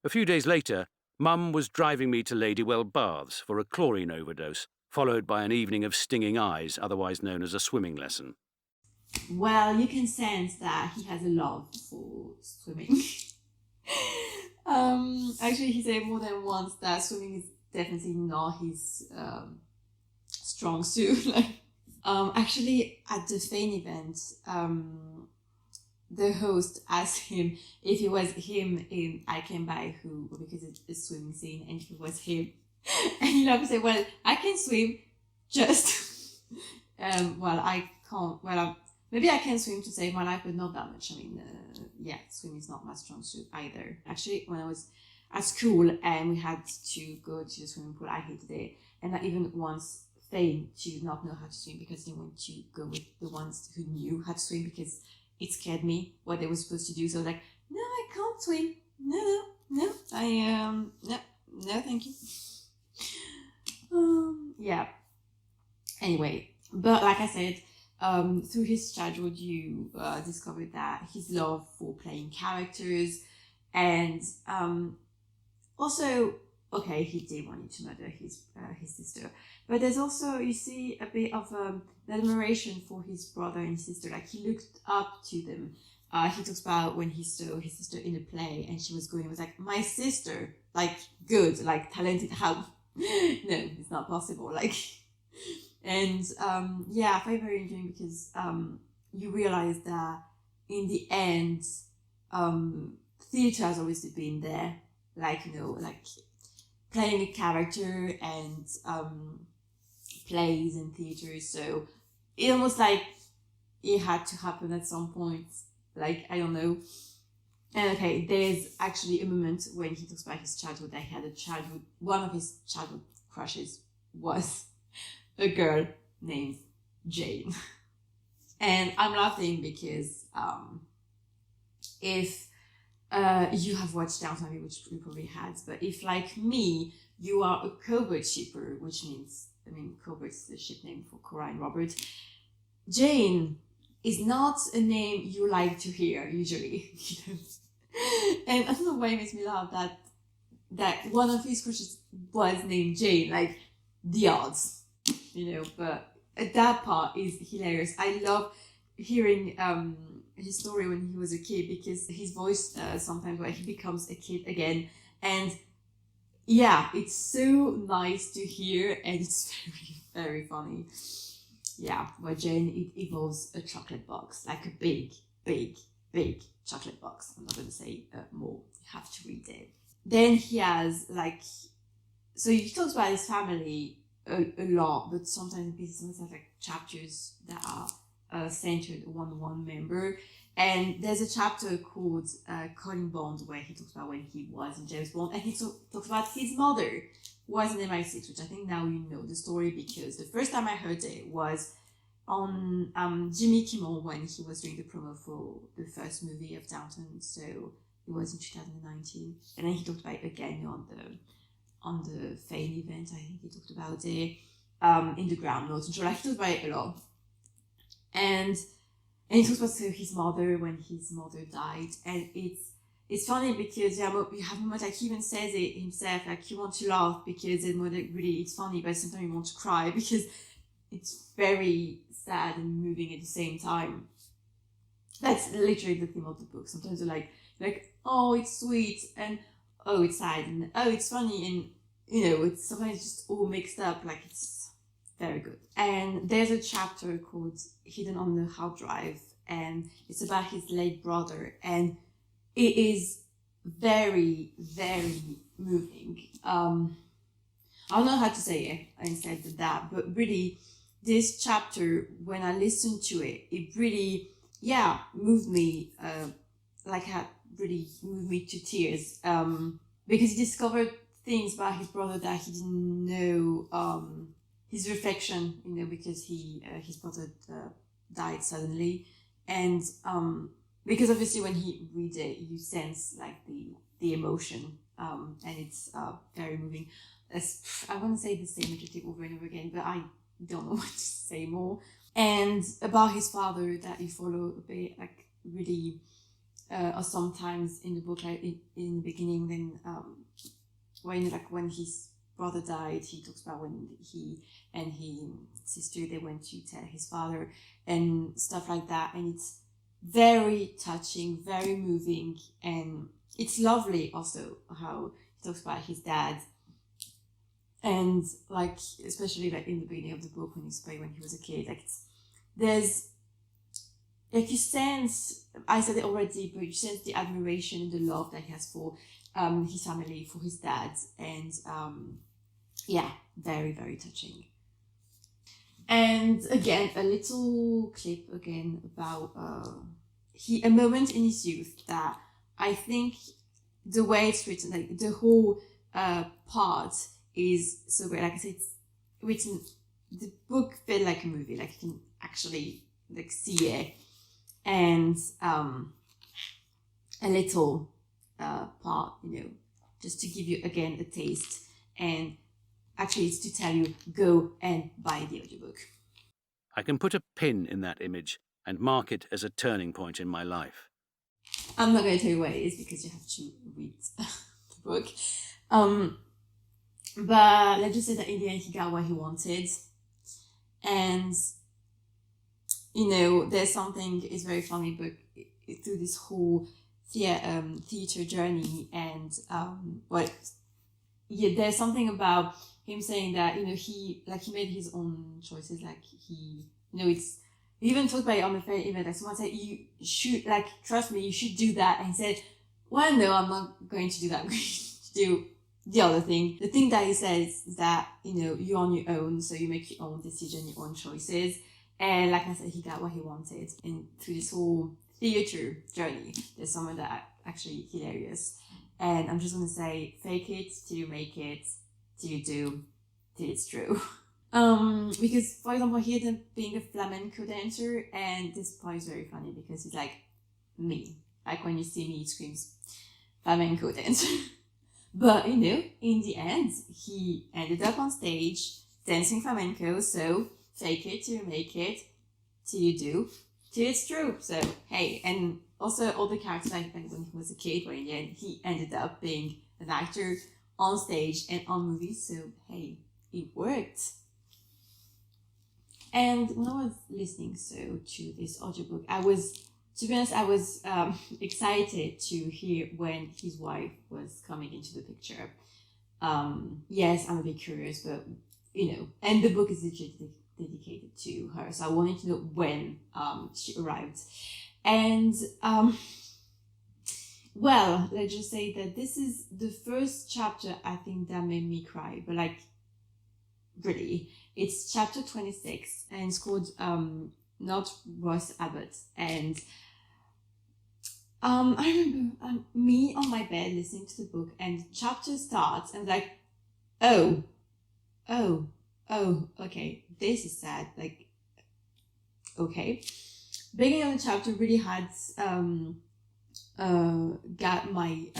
Speaker 4: A few days later, Mum was driving me to Ladywell Baths for a chlorine overdose, followed by an evening of stinging eyes, otherwise known as a swimming lesson.
Speaker 1: Well, you can sense that he has a love for swimming. Actually, he said more than once that swimming is definitely not his strong suit. Actually, at the Fane event, the host asked him if it was him in I Can Buy Who, because it's a swimming scene, and if it was him. And he laughed and said, well, I can swim, just, I can't, maybe I can swim to save my life, but not that much. I mean, swimming is not my strong suit either. Actually, when I was at school and we had to go to the swimming pool, I hated it. And I even once feigned to not know how to swim because I didn't want to go with the ones who knew how to swim, because it scared me what they were supposed to do. So I was like, no, I can't swim. No, thank you. Anyway, but like I said, through his childhood, you discovered that his love for playing characters, and also, okay, he did want to murder his sister, but there's also, you see, a bit of admiration for his brother and sister. Like, he looked up to them. He talks about when he saw his sister in a play and she was going, he was like, my sister, like, good, like, talented, how? No, it's not possible, like. And I find it very interesting because you realize that in the end, theatre has always been there, like, you know, like playing a character and plays and theatre. So it almost like it had to happen at some point, like, I don't know. And okay, there's actually a moment when he talks about his childhood, that he had one of his childhood crushes was a girl named Jane. And I'm laughing because if you have watched Downton, which you probably had, but if, like me, you are a cowboy shipper, which means, cowboy's the ship name for Cora and Robert, Jane is not a name you like to hear usually. And I don't know why it makes me laugh that one of his crushes was named Jane, like, the odds, but that part is hilarious. I love hearing his story when he was a kid, because his voice sometimes where he becomes a kid again, and it's so nice to hear, and it's very, very funny. Where Jane evolves a chocolate box, like a big, big, big chocolate box. I'm not going to say more, you have to read it. Then he has, so he talks about his family a lot, but sometimes he have like chapters that are centered on one member. And there's a chapter called Colin Bond, where he talks about when he was in James Bond, and he talks about his mother was in MI6, which I think now you know the story, because the first time I heard it was on Jimmy Kimmel when he was doing the promo for the first movie of Downton, so it was in 2019, and then he talked about it again on the Fame event. I think he talked about it in the ground notes, and so he talked about it a lot, and he talks about his mother when his mother died, and it's funny because you have a moment, like, he even says it himself, like, you want to laugh because really it's funny, but sometimes you want to cry because it's very sad and moving at the same time. That's literally the theme of the book. Sometimes you're like, oh, it's sweet, and oh, it's sad, and oh, it's funny, and it's sometimes just all mixed up. Like, it's very good. And there's a chapter called Hidden on the Hard Drive, and it's about his late brother, and it is very, very moving. I don't know how to say it instead of that, but really, this chapter, when I listened to it, it really, moved me, really moved me to tears, because he discovered things about his brother that he didn't know, his reflection, because his brother died suddenly, and because obviously when he reads it, you sense like the emotion, and it's very moving. I want to say the same adjective over and over again, but I don't know what to say more. And about his father, that you follow a bit, like, really, or sometimes in the book, like in the beginning, then when his brother died, he talks about when he and his sister, they went to tell his father and stuff like that, and it's very touching, very moving, and it's lovely also how he talks about his dad, and like, especially like in the beginning of the book when he was a kid, like, there's like you sense, I said it already, but you sense the admiration and the love that he has for his family, for his dad, and yeah, very, very touching. And again, a little clip again about a moment in his youth that I think the way it's written, like the whole part is so great. Like I said, it's written, the book felt like a movie, like you can actually like see it. And a little part, just to give you again a taste, and actually it's to tell you, go and buy the audiobook.
Speaker 4: I can put a pin in that image and mark it as a turning point in my life.
Speaker 1: I'm not going to tell you what it is because you have to read the book. But let's just say that in the end he got what he wanted. And, there's something, it's very funny, but through this whole theater journey, and there's something about him saying that, he made his own choices, like he even talked about it on the fair event, like someone said, you should, like, trust me, you should do that. And he said, well, no, I'm not going to do that. I'm going to do the other thing. The thing that he says is that, you're on your own, so you make your own decision, your own choices. And like I said, he got what he wanted. And through this whole theater journey, there's someone that actually hilarious. And I'm just going to say, fake it till you make it, till you do, till it's true. Because, for example, he ended up being a flamenco dancer, and this part is very funny because he's like me. Like when you see me, it screams flamenco dancer. But, in the end, he ended up on stage dancing flamenco, so fake it till you make it, till you do, till it's true. So, hey, and also all the characters, like when he was a kid, but in the end, he ended up being an actor on stage and on movies, so, hey, it worked. And when I was listening to this audiobook, to be honest, I was excited to hear when his wife was coming into the picture. Yes, I'm a bit curious, but, and the book is dedicated to her, so I wanted to know when she arrived. And, well, let's just say that this is the first chapter, I think, that made me cry, but like, really. It's chapter 26, and it's called Not Ross Abbott. And I remember me on my bed listening to the book, and the chapter starts, and like, oh, okay, this is sad. Like, okay. Beginning of the chapter really had got my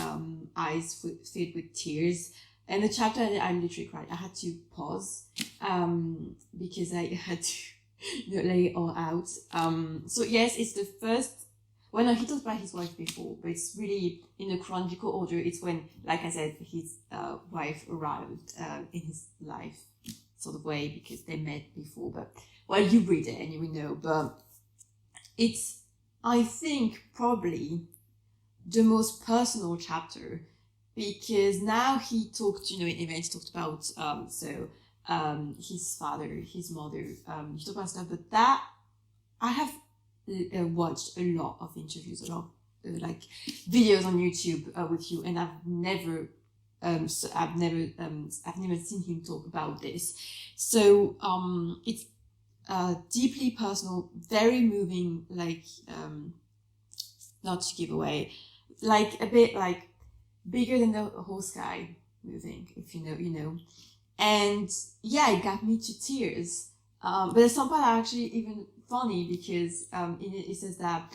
Speaker 1: eyes filled with tears. And the chapter ended, I literally cried. I had to pause because I had to lay it all out. So yes, it's the first. Well, no, he talked about his wife before, but it's really in a chronological order. It's when, like I said, his wife arrived in his life, sort of way, because they met before. But well, you read it and you will know. But it's, I think, probably the most personal chapter. Because now he talked, in events, talked about, his father, his mother, he talked about stuff, but that, I have watched a lot of interviews, a lot of, like, videos on YouTube with you, and I've never seen him talk about this. So, it's deeply personal, very moving, like, not to give away, like, a bit, like, bigger than the whole sky moving, if you know. And yeah, it got me to tears. But there's some part actually even funny because in it says that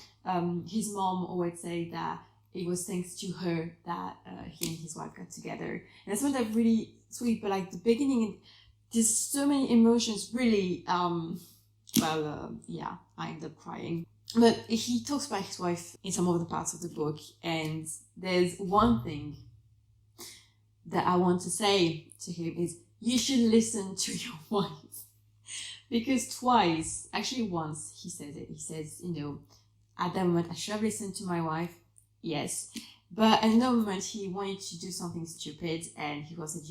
Speaker 1: his mom always say that it was thanks to her that he and his wife got together. And that's something that really sweet, but like the beginning, there's so many emotions, really, yeah, I ended up crying. But he talks about his wife in some of the parts of the book, and there's one thing that I want to say to him is, you should listen to your wife. Because twice, actually once, he says it. He says, at that moment, I should have listened to my wife, yes. But at another moment, he wanted to do something stupid, and he was like,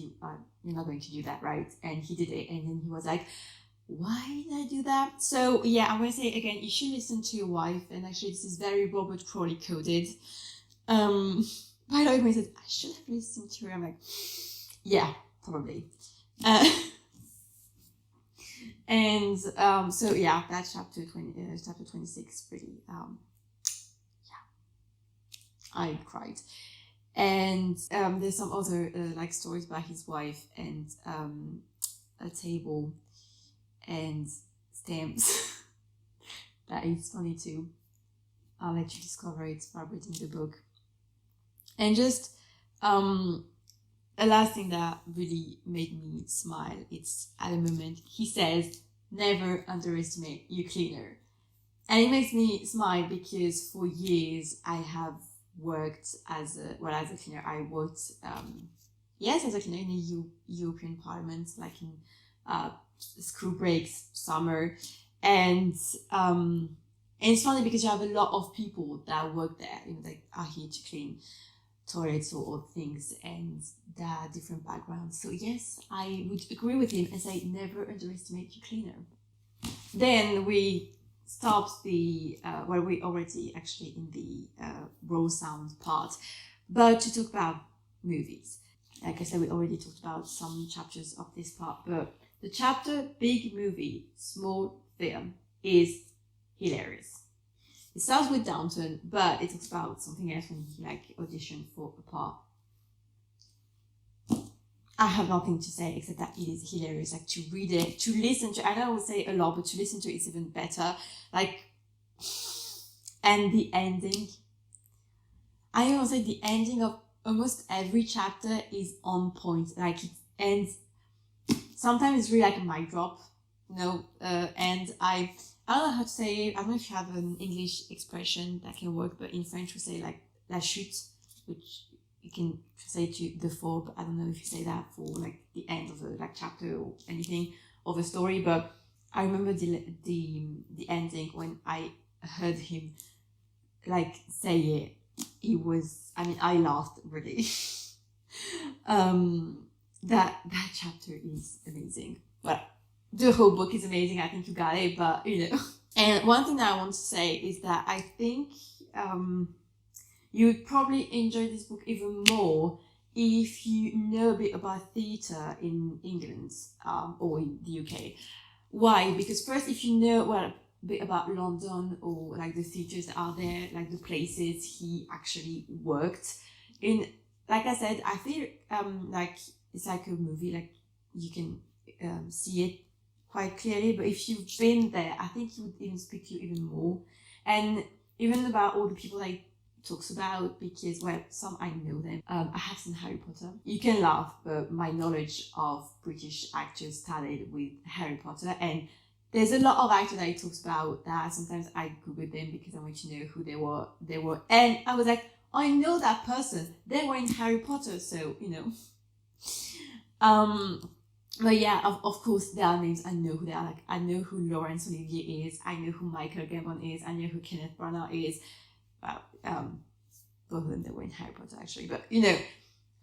Speaker 1: you're not going to do that, right? And he did it, and then he was like, why did I do that? So yeah, I'm going to say again, you should listen to your wife. And actually, this is very Robert Crawley coded. By the way, when he said, I should have listened to her, I'm like, yeah, probably. And so yeah, that chapter 26 really, I cried. And there's some other like stories about his wife and a table and stamps that is funny too. I'll let you discover it by reading the book. And just a last thing that really made me smile, it's at a moment he says, never underestimate your cleaner. And it makes me smile because for years I have worked as a cleaner. I worked as a cleaner in the European Parliament, like in school breaks, summer, and it's funny because you have a lot of people that work there, that are here to clean toilets or things, and there are different backgrounds. So yes, I would agree with him and say never underestimate your cleaner. Then we stopped we already actually in the raw sound part, but to talk about movies. Like I said, we already talked about some chapters of this part, but the chapter Big Movie, Small Film is hilarious. It starts with Downton, but it talks about something else when he auditioned for a part. I have nothing to say except that it is hilarious. To read it, to listen to. I know I would say a lot, but to listen to it is even better. And the ending. I want to say the ending of almost every chapter is on point. It ends. Sometimes it's really like a mic drop, and I don't know how to say it. I don't know if you have an English expression that can work, but in French we say la chute, which you can say to the fall, but I don't know if you say that for the end of a chapter or anything of a story. But I remember the ending when I heard him say it. It was, I laughed really. That chapter is amazing. Well, the whole book is amazing. I think you got it, but And one thing that I want to say is that I think you would probably enjoy this book even more if you know a bit about theatre in England or in the UK. Why? Because first, if you know a bit about London or the theatres that are there, the places he actually worked in. Like I said, I feel it's like a movie, you can see it quite clearly, but if you've been there, I think he would even speak to you even more. And even about all the people that he talks about, because, some I know them. I have seen Harry Potter. You can laugh, but my knowledge of British actors started with Harry Potter, and there's a lot of actors that he talks about that sometimes I Google them because I want to know who they were. And I was like, I know that person. They were in Harry Potter, so, But yeah, of course, there are names I know who they are. I know who Laurence Olivier is. I know who Michael Gambon is. I know who Kenneth Branagh is. Both of them, they were in Harry Potter, actually. But,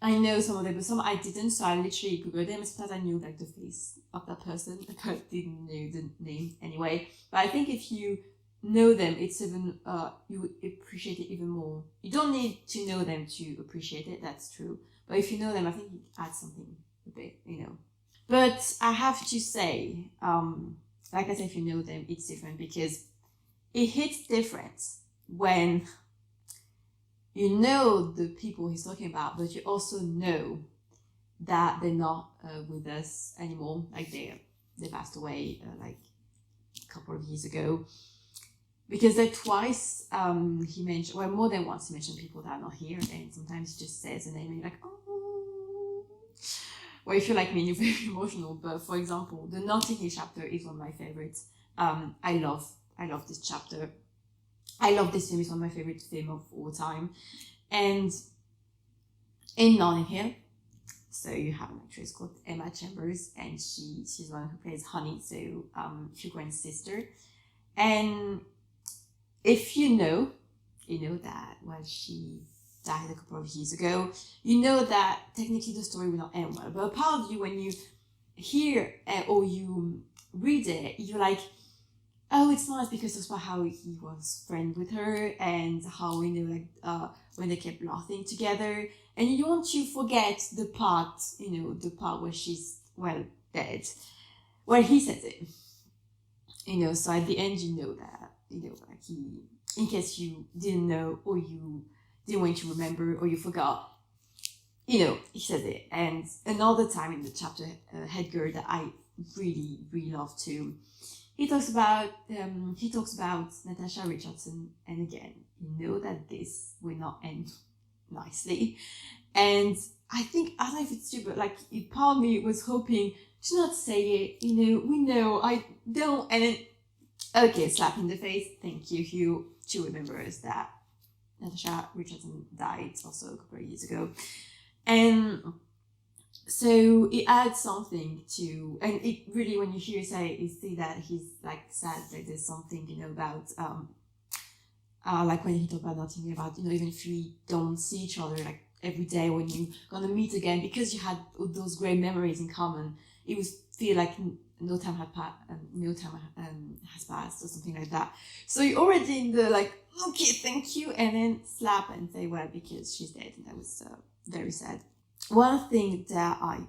Speaker 1: I know some of them, but some I didn't. So I literally Googled them. Sometimes I knew, the face of that person. I didn't know the name anyway. But I think if you know them, it's even, you would appreciate it even more. You don't need to know them to appreciate it. That's true. But if you know them, I think it adds something a bit, But I have to say, like I said, if you know them, it's different because it hits different when you know the people he's talking about, but you also know that they're not with us anymore. They passed away a couple of years ago. Because twice he mentioned, more than once he mentioned people that are not here, and sometimes he just says a name and you're like, oh. Well, if you're like me, you're very emotional. But for example, the Notting Hill chapter is one of my favorites. I love this chapter. I love this film. It's one of my favorite films of all time. And in Notting Hill, so you have an actress called Emma Chambers, and she's the one who plays Honey, so Hugh Grant's sister. And if you know that she died a couple of years ago, you know that technically the story will not end well. But a part of you, when you hear or you read it, you're like, oh, it's nice because it's about how he was friend with her and how, when they kept laughing together. And you don't want to forget the part where she's, dead. Well, he says it. So at the end, that, he, in case you didn't know or you didn't want to remember or you forgot, he says it. And another time in the chapter, Edgar, that I really, really love too, he talks about Natasha Richardson, and again, that this will not end nicely. And I don't know if it's true, but part of me was hoping to not say it, we know, I don't, and then, okay, slap in the face, thank you, Hugh, to remember us that Natasha Richardson died also a couple of years ago. And so it adds something to, and it really, when you hear you see that he's sad, there's something, about, when he talked about nothing about, even if we don't see each other every day, when you're gonna meet again, because you had those great memories in common, it would feel like no time has passed or something like that. So you're already in the okay, thank you, and then slap and say, well, because she's dead, and that was very sad. One thing that I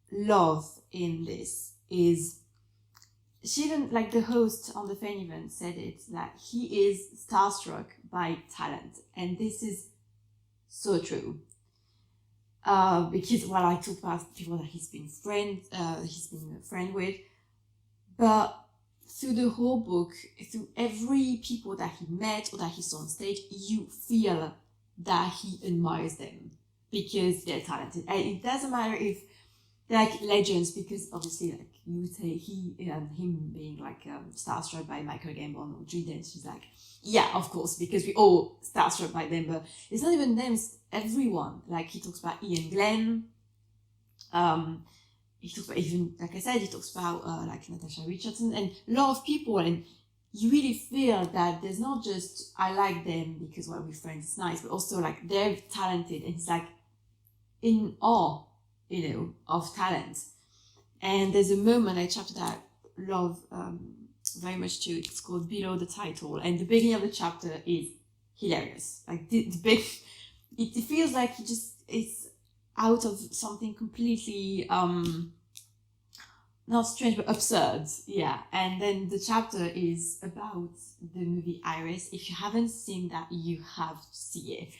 Speaker 1: love in this is she even, the host on the fan event said it, that he is starstruck by talent, and this is so true. Because I talk about people that he's been a friend with, but through the whole book, through every people that he met or that he saw on stage, you feel that he admires them because they're talented. And it doesn't matter if they're legends, because obviously you would say him being starstruck by Michael Gambon or Judy Dench, she's yeah, of course, because we all starstruck by them, but it's not even them, it's everyone. He talks about Ian Glenn, he talks about, even, I said, he talks about Natasha Richardson and a lot of people, and you really feel that there's not just, I like them because we're friends, it's nice, but also they're talented, and it's in awe, of talent. And there's a moment, a chapter that I love very much too, it's called Below the Title, and the beginning of the chapter is hilarious. It feels like it's out of something completely, not strange, but absurd. Yeah. And then the chapter is about the movie Iris. If you haven't seen that, you have to see it.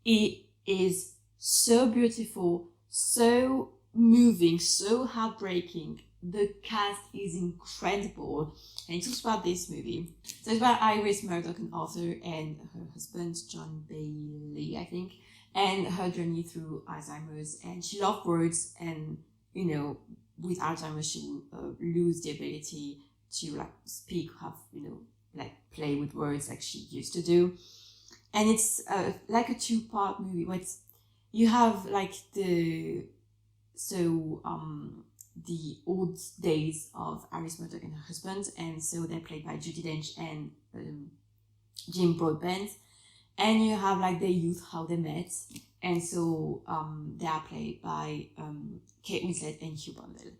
Speaker 1: It is so beautiful, so moving, so heartbreaking. The cast is incredible, and it talks about this movie. So it's about Iris Murdoch, an author, and her husband, John Bailey, I think, and her journey through Alzheimer's. And she loved words, and, with Alzheimer's, she will lose the ability to, speak, have, play with words like she used to do. And it's a 2-part movie where you have, the old days of Iris Murdoch and her husband, and so they're played by Judi Dench and Jim Broadbent, and you have their youth, how they met, and so they are played by Kate Winslet and Hugh Bonneville.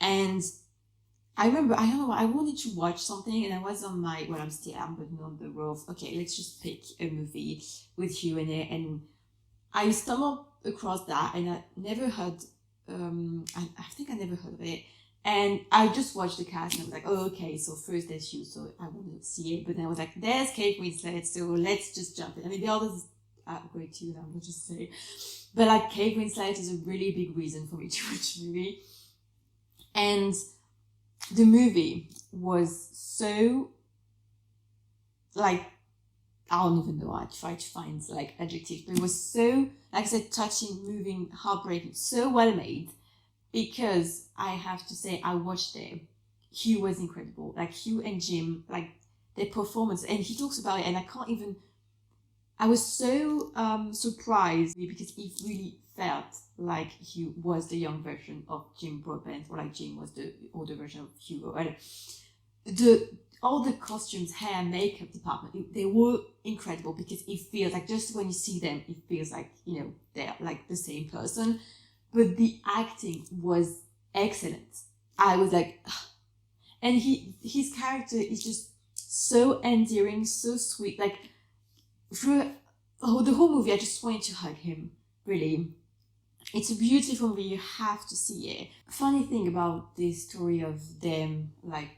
Speaker 1: And I remember, I don't know, I wanted to watch something, and I was on I'm putting on the row of, okay, let's just pick a movie with Hugh in it, and I stumbled across that, and I never heard I think I never heard of it, and I just watched the cast, and I was oh, okay, so first there's Hugh, so I wanted to see it, but then I was there's Kate Winslet, so let's just jump in. I mean, the others are great too, I'm going to just say, but Kate Winslet is a really big reason for me to watch the movie. And the movie was so, I don't even know, I tried to find adjectives, but it was so, I said, touching, moving, heartbreaking, so well made, because I have to say, I watched it. Hugh was incredible. Hugh and Jim, their performance, and he talks about it, and I was so surprised, because it really felt like Hugh was the young version of Jim Broadbent, or Jim was the older version of Hugh. And all the costumes, hair, makeup department, they were incredible, because it feels just when you see them, it feels they're the same person. But the acting was excellent. I was ugh. And his character is just so endearing, so sweet. Like through the whole movie, I just wanted to hug him. Really, it's a beautiful movie. You have to see it. Funny thing about this story of them, like,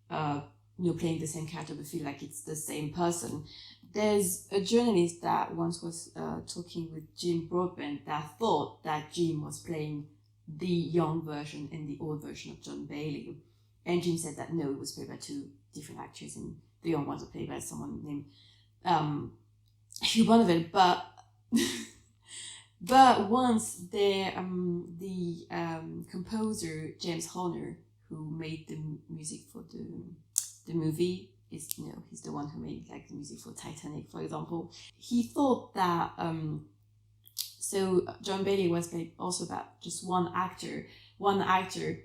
Speaker 1: playing the same character but feel like it's the same person. There's a journalist that once was talking with Jim Broadbent that thought that Jim was playing the young version and the old version of John Bailey. And Jim said that no, it was played by two different actors, and the young ones were played by someone named Hugh Bonneville. But once the composer James Horner, who made the music for the movie, he's the one who made like the music for Titanic, for example. He thought that so John Bailey was played also about just one actor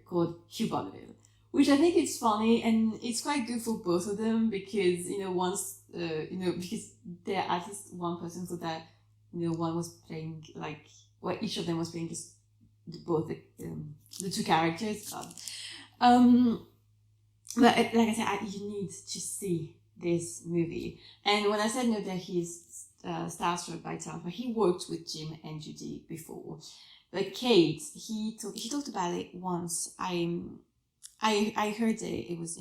Speaker 1: called Hugh Bonneville, which I think is funny, and it's quite good for both of them because because there at least one person thought that one was playing each of them was playing just the two characters. But like I said, you need to see this movie. And when I said that he's starstruck by talent, but he worked with Jim and Judy before. But Kate, he talked about it once. I heard it was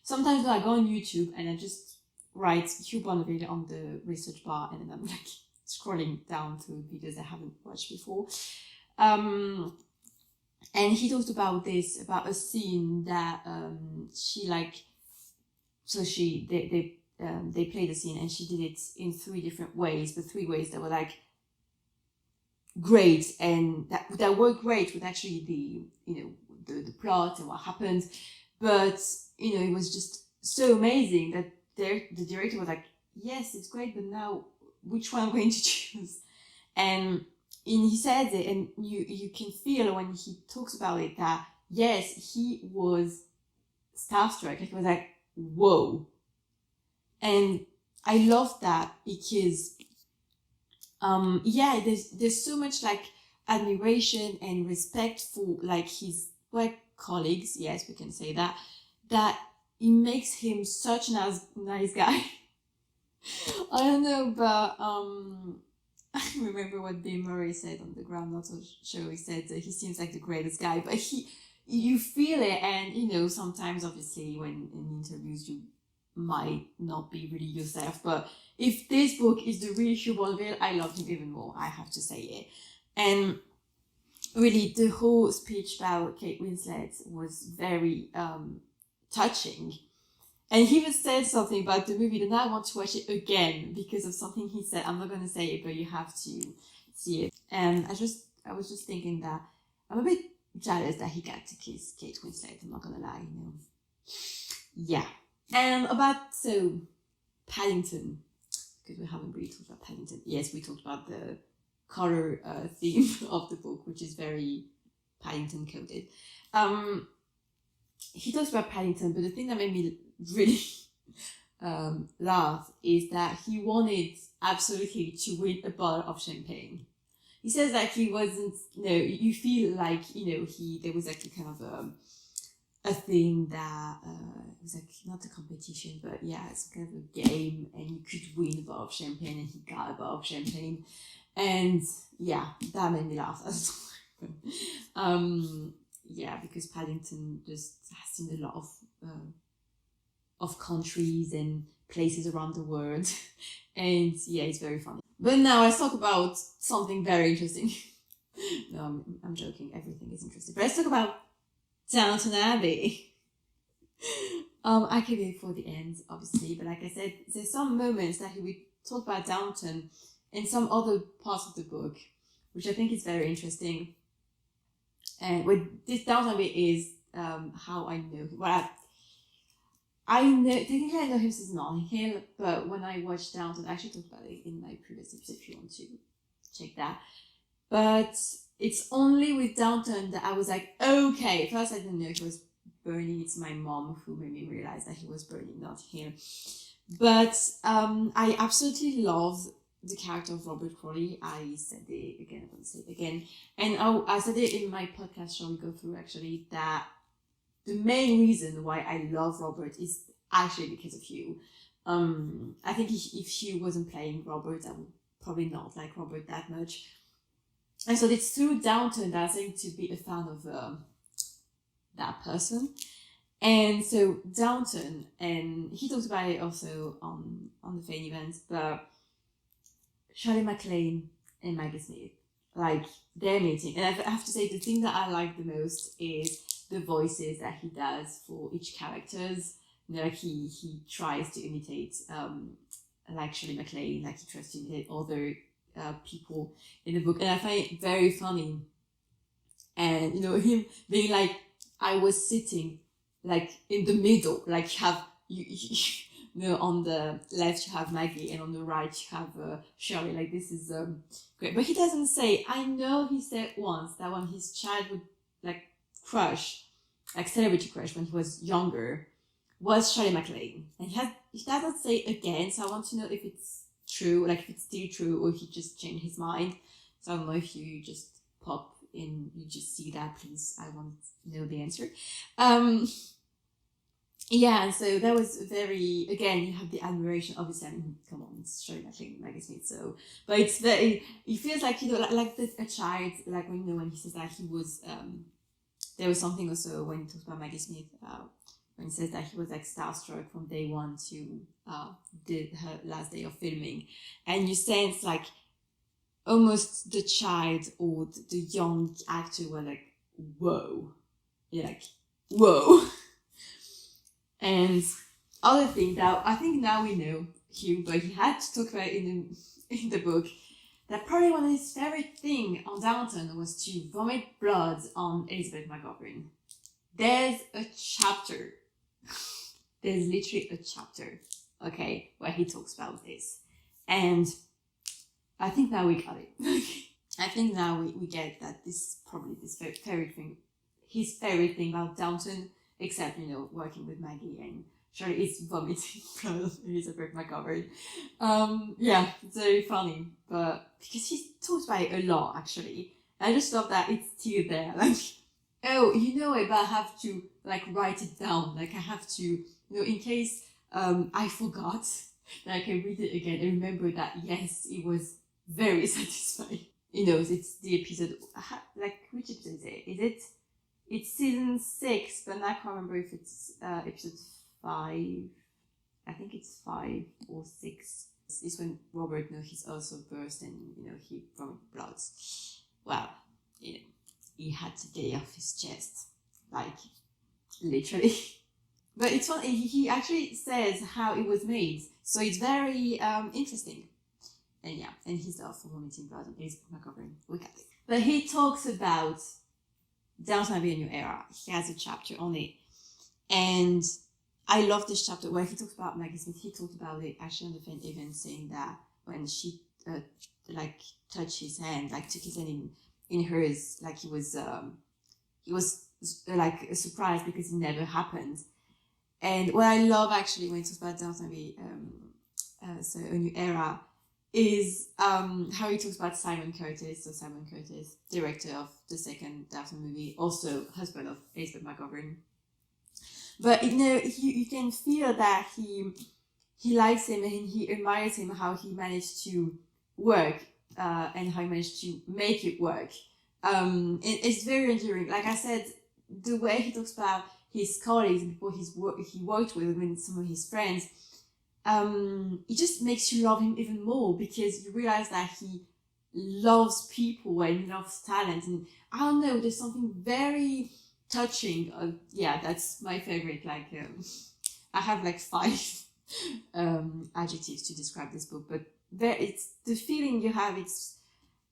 Speaker 1: sometimes I go on YouTube and I just write Hugh Bonneville on the research bar, and then I'm like scrolling down through videos I haven't watched before. And he talked about a scene that they played the scene and she did it in 3 different ways, but 3 ways that were like great and that were great with actually the plot and what happened. But it was just so amazing that the director was like, yes, it's great, but now which one I'm going to choose? And he said it, and you can feel when he talks about it that yes, he was starstruck. He was like, whoa. And I love that because there's so much like admiration and respect for like his work colleagues, yes, we can say that it makes him such a nice guy. I don't know, but I remember what Bill Murray said on the Graham Norton show. He said that he seems like the greatest guy, but you feel it, and sometimes obviously when in interviews you might not be really yourself, but if this book is the real Hugh Bonneville, I love him even more, I have to say it. And really the whole speech about Kate Winslet was very touching. And he even said something about the movie, and I want to watch it again because of something he said. I'm not going to say it, but you have to see it. And I was just thinking that I'm a bit jealous that he got to kiss Kate Winslet. I'm not going to lie, Yeah. And Paddington, because we haven't really talked about Paddington. Yes, we talked about the color theme of the book, which is very Paddington coded. He talks about Paddington, but the thing that made me really laugh is that he wanted absolutely to win a bottle of champagne. He says that he wasn't, you feel like, there was actually kind of a thing that it was like not a competition, but yeah, it's kind of a game, and you could win a bottle of champagne, and he got a bottle of champagne, and yeah, that made me laugh. Because Paddington just has seen a lot of countries and places around the world, and yeah, it's very funny. But now let's talk about something very interesting. No, I'm joking. Everything is interesting. But let's talk about Downton Abbey. I keep it for the end, obviously, but like I said, there's some moments that he would talk about Downton and some other parts of the book, which I think is very interesting. And with this Downton Abbey is how I know him. Well, technically I know him since Notting Hill, but when I watched Downton, I actually talked about it in my previous episode if you want to check that. But it's only with Downton that I was like, okay, first I didn't know he was burning. It's my mom who made me realize that he was burning Notting Hill. But I absolutely love the character of Robert Crawley. I said it again, I'm going to say it again. And I said it in my podcast, Shall We Go Through, actually, that the main reason why I love Robert is actually because of Hugh. I think if Hugh wasn't playing Robert, I would probably not like Robert that much. And so it's through Downton that I think to be a fan of that person. And so Downton, and he talks about it also on the Fane events, but Shirley MacLaine and Maggie Smith, like their meeting. And I have to say, the thing that I like the most is the voices that he does for each characters. You know, like he tries to imitate like Shirley MacLaine, like he tries to imitate other people in the book, and I find it very funny. And you know, him being like, I was sitting like in the middle, like you know, on the left you have Maggie and on the right you have Shirley, like this is great. But he doesn't say, I know he said once that when his childhood like crush, like celebrity crush when he was younger, was Shirley MacLaine, and he doesn't say again, so I want to know if it's true, like if it's still true, or he just changed his mind. So I don't know if you just pop in, you just see that, please, I want to know the answer. Yeah, and so that was very, again, you have the admiration, obviously, I mean, come on, it's Shirley MacLaine magazine, so, but it's very, it feels like, you know, like a child, like when, you know, when he says that he was, there was something also when he talks about Maggie Smith, when he says that he was like starstruck from day one to her last day of filming, and you sense like almost the child or the young actor were like, whoa, you're like, whoa. And other thing that I think now we know Hugh, but he had to talk about it in the book, that probably one of his favorite thing on Downton was to vomit blood on Elizabeth McGovern. There's a chapter. There's literally a chapter, okay, where he talks about this. And I think now we got it. I think now we get that this is probably his favorite thing about Downton, except, you know, working with Maggie and Shirley is vomiting blood on Elizabeth McGovern. Yeah, it's very funny, but because he talks about it a lot, actually. I just love that it's still there. Like, oh, you know it, but I have to like write it down. Like I have to, you know, in case I forgot, that I can read it again and remember that yes, it was very satisfying. You know, it's the episode. Like which episode is it? It's season 6, but I can't remember if it's episode 5. I think it's 5 or 6. It's when Robert, you know, he's also burst and, you know, he vomited blood. Well, you know, he had to get it off his chest, like literally. But it's funny, he actually says how it was made, so it's very interesting. And yeah, and he's love for vomiting blood on Elizabeth McGovern. We got it. But he talks about Downton Abbey: A New Era. He has a chapter on it, and I love this chapter where he talks about Maggie Smith. He talked about it actually on the Fane event, saying that when she like touched his hand, like took his hand in hers, like he was like surprised because it never happened. And what I love actually when he talks about Downton Abbey, so A New Era, is how he talks about Simon Curtis. So Simon Curtis, director of the second Downton movie, also husband of Elizabeth McGovern. But you know, you can feel that he likes him and he admires him, how he managed to work and how he managed to make it work. It's very endearing. Like I said, the way he talks about his colleagues and people he worked with and some of his friends, it just makes you love him even more, because you realize that he loves people and he loves talent. And I don't know, there's something very touching. Yeah, that's my favorite. Like, I have like 5 adjectives to describe this book, but it's the feeling you have.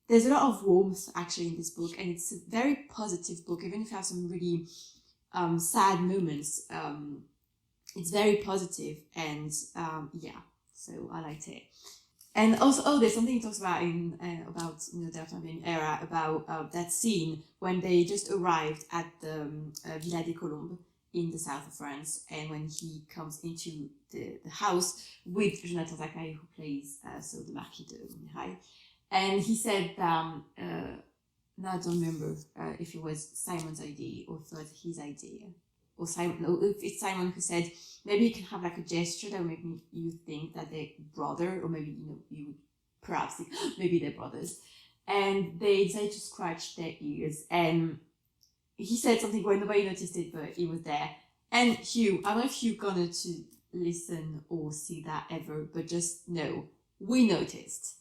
Speaker 1: There's a lot of warmth actually in this book, and it's a very positive book, even if you have some really sad moments. It's very positive, and yeah, so I liked it. And also, there's something he talks about about, you know, the Downton era, about that scene when they just arrived at the Villa des Colombes in the south of France, and when he comes into the house with Jonathan Zachary, who plays so the Marquis de Mirail, and he said that now I don't remember if it was Simon's idea or if it was his idea. or Simon, or if it's Simon who said, maybe you can have like a gesture that will make you think that they're brother, or maybe, you would perhaps think, maybe they're brothers. And they decided to scratch their ears. And he said something where nobody noticed it, but it was there. And Hugh, I don't know if you're going to listen or see that ever, but just know, we noticed.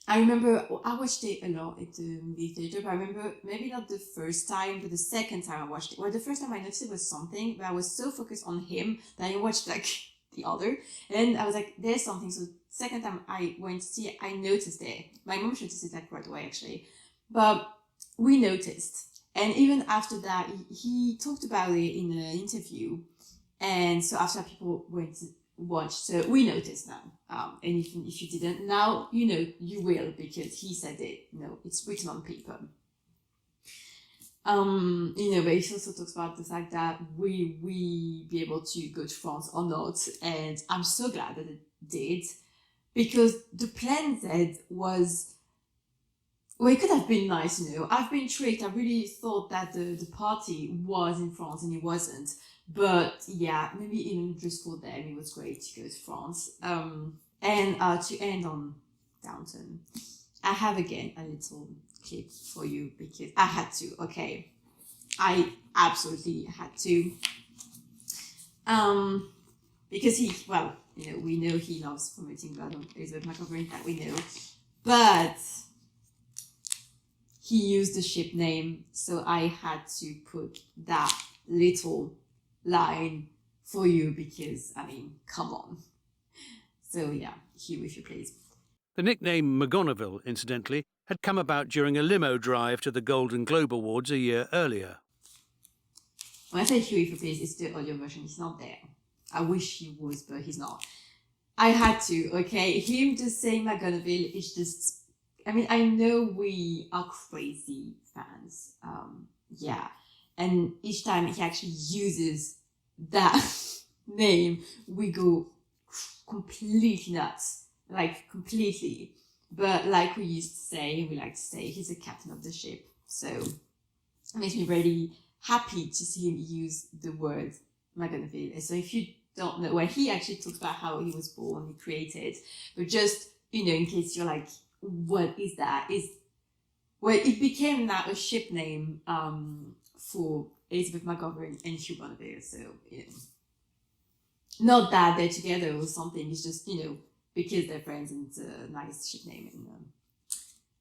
Speaker 1: I remember I watched it a lot at the movie theater, but I remember maybe not the first time, but the second time I watched it. Well, the first time I noticed it was something, but I was so focused on him that I watched like the other. And I was like, there's something. So second time I went to see it, I noticed it. My mom noticed it like right away actually. But we noticed. And even after that, he talked about it in an interview. And so after people went to watch, so we noticed now. And if you didn't, now you know, you will, because he said it. It's written on paper. But he also talks about the fact that we be able to go to France or not, and I'm so glad that it did, because the plan Z was, well, it could have been nice, I've been tricked. I really thought that the party was in France and it wasn't. But yeah, maybe even just for them, it was great to go to France. And to end on Downton, I have again a little clip for you because I had to, okay? I absolutely had to. Because we know he loves promoting blood on Elizabeth McGonneville, that we know. But he used the ship name, so I had to put that little line for you because, come on. So yeah, Hugh, if you please.
Speaker 4: The nickname McGonneville, incidentally, had come about during a limo drive to the Golden Globe Awards a year earlier.
Speaker 1: When I say Hugh, if you please, it's the audio version. He's not there. I wish he was, but he's not. I had to, okay? Him just saying McGonneville is just... I know we are crazy fans. Yeah. And each time he actually uses that name, we go completely nuts. Like, completely. But like we used to say, we like to say, he's the captain of the ship. So it makes me really happy to see him use the word McGonneville. So if you don't know, well, he actually talks about how he was born, he created. But just, in case you're like, what is that? Well, it became now a ship name for Elizabeth McGonneville and Hugh Bonneville. So, not that they're together or something. It's just, because they're friends and it's a nice ship name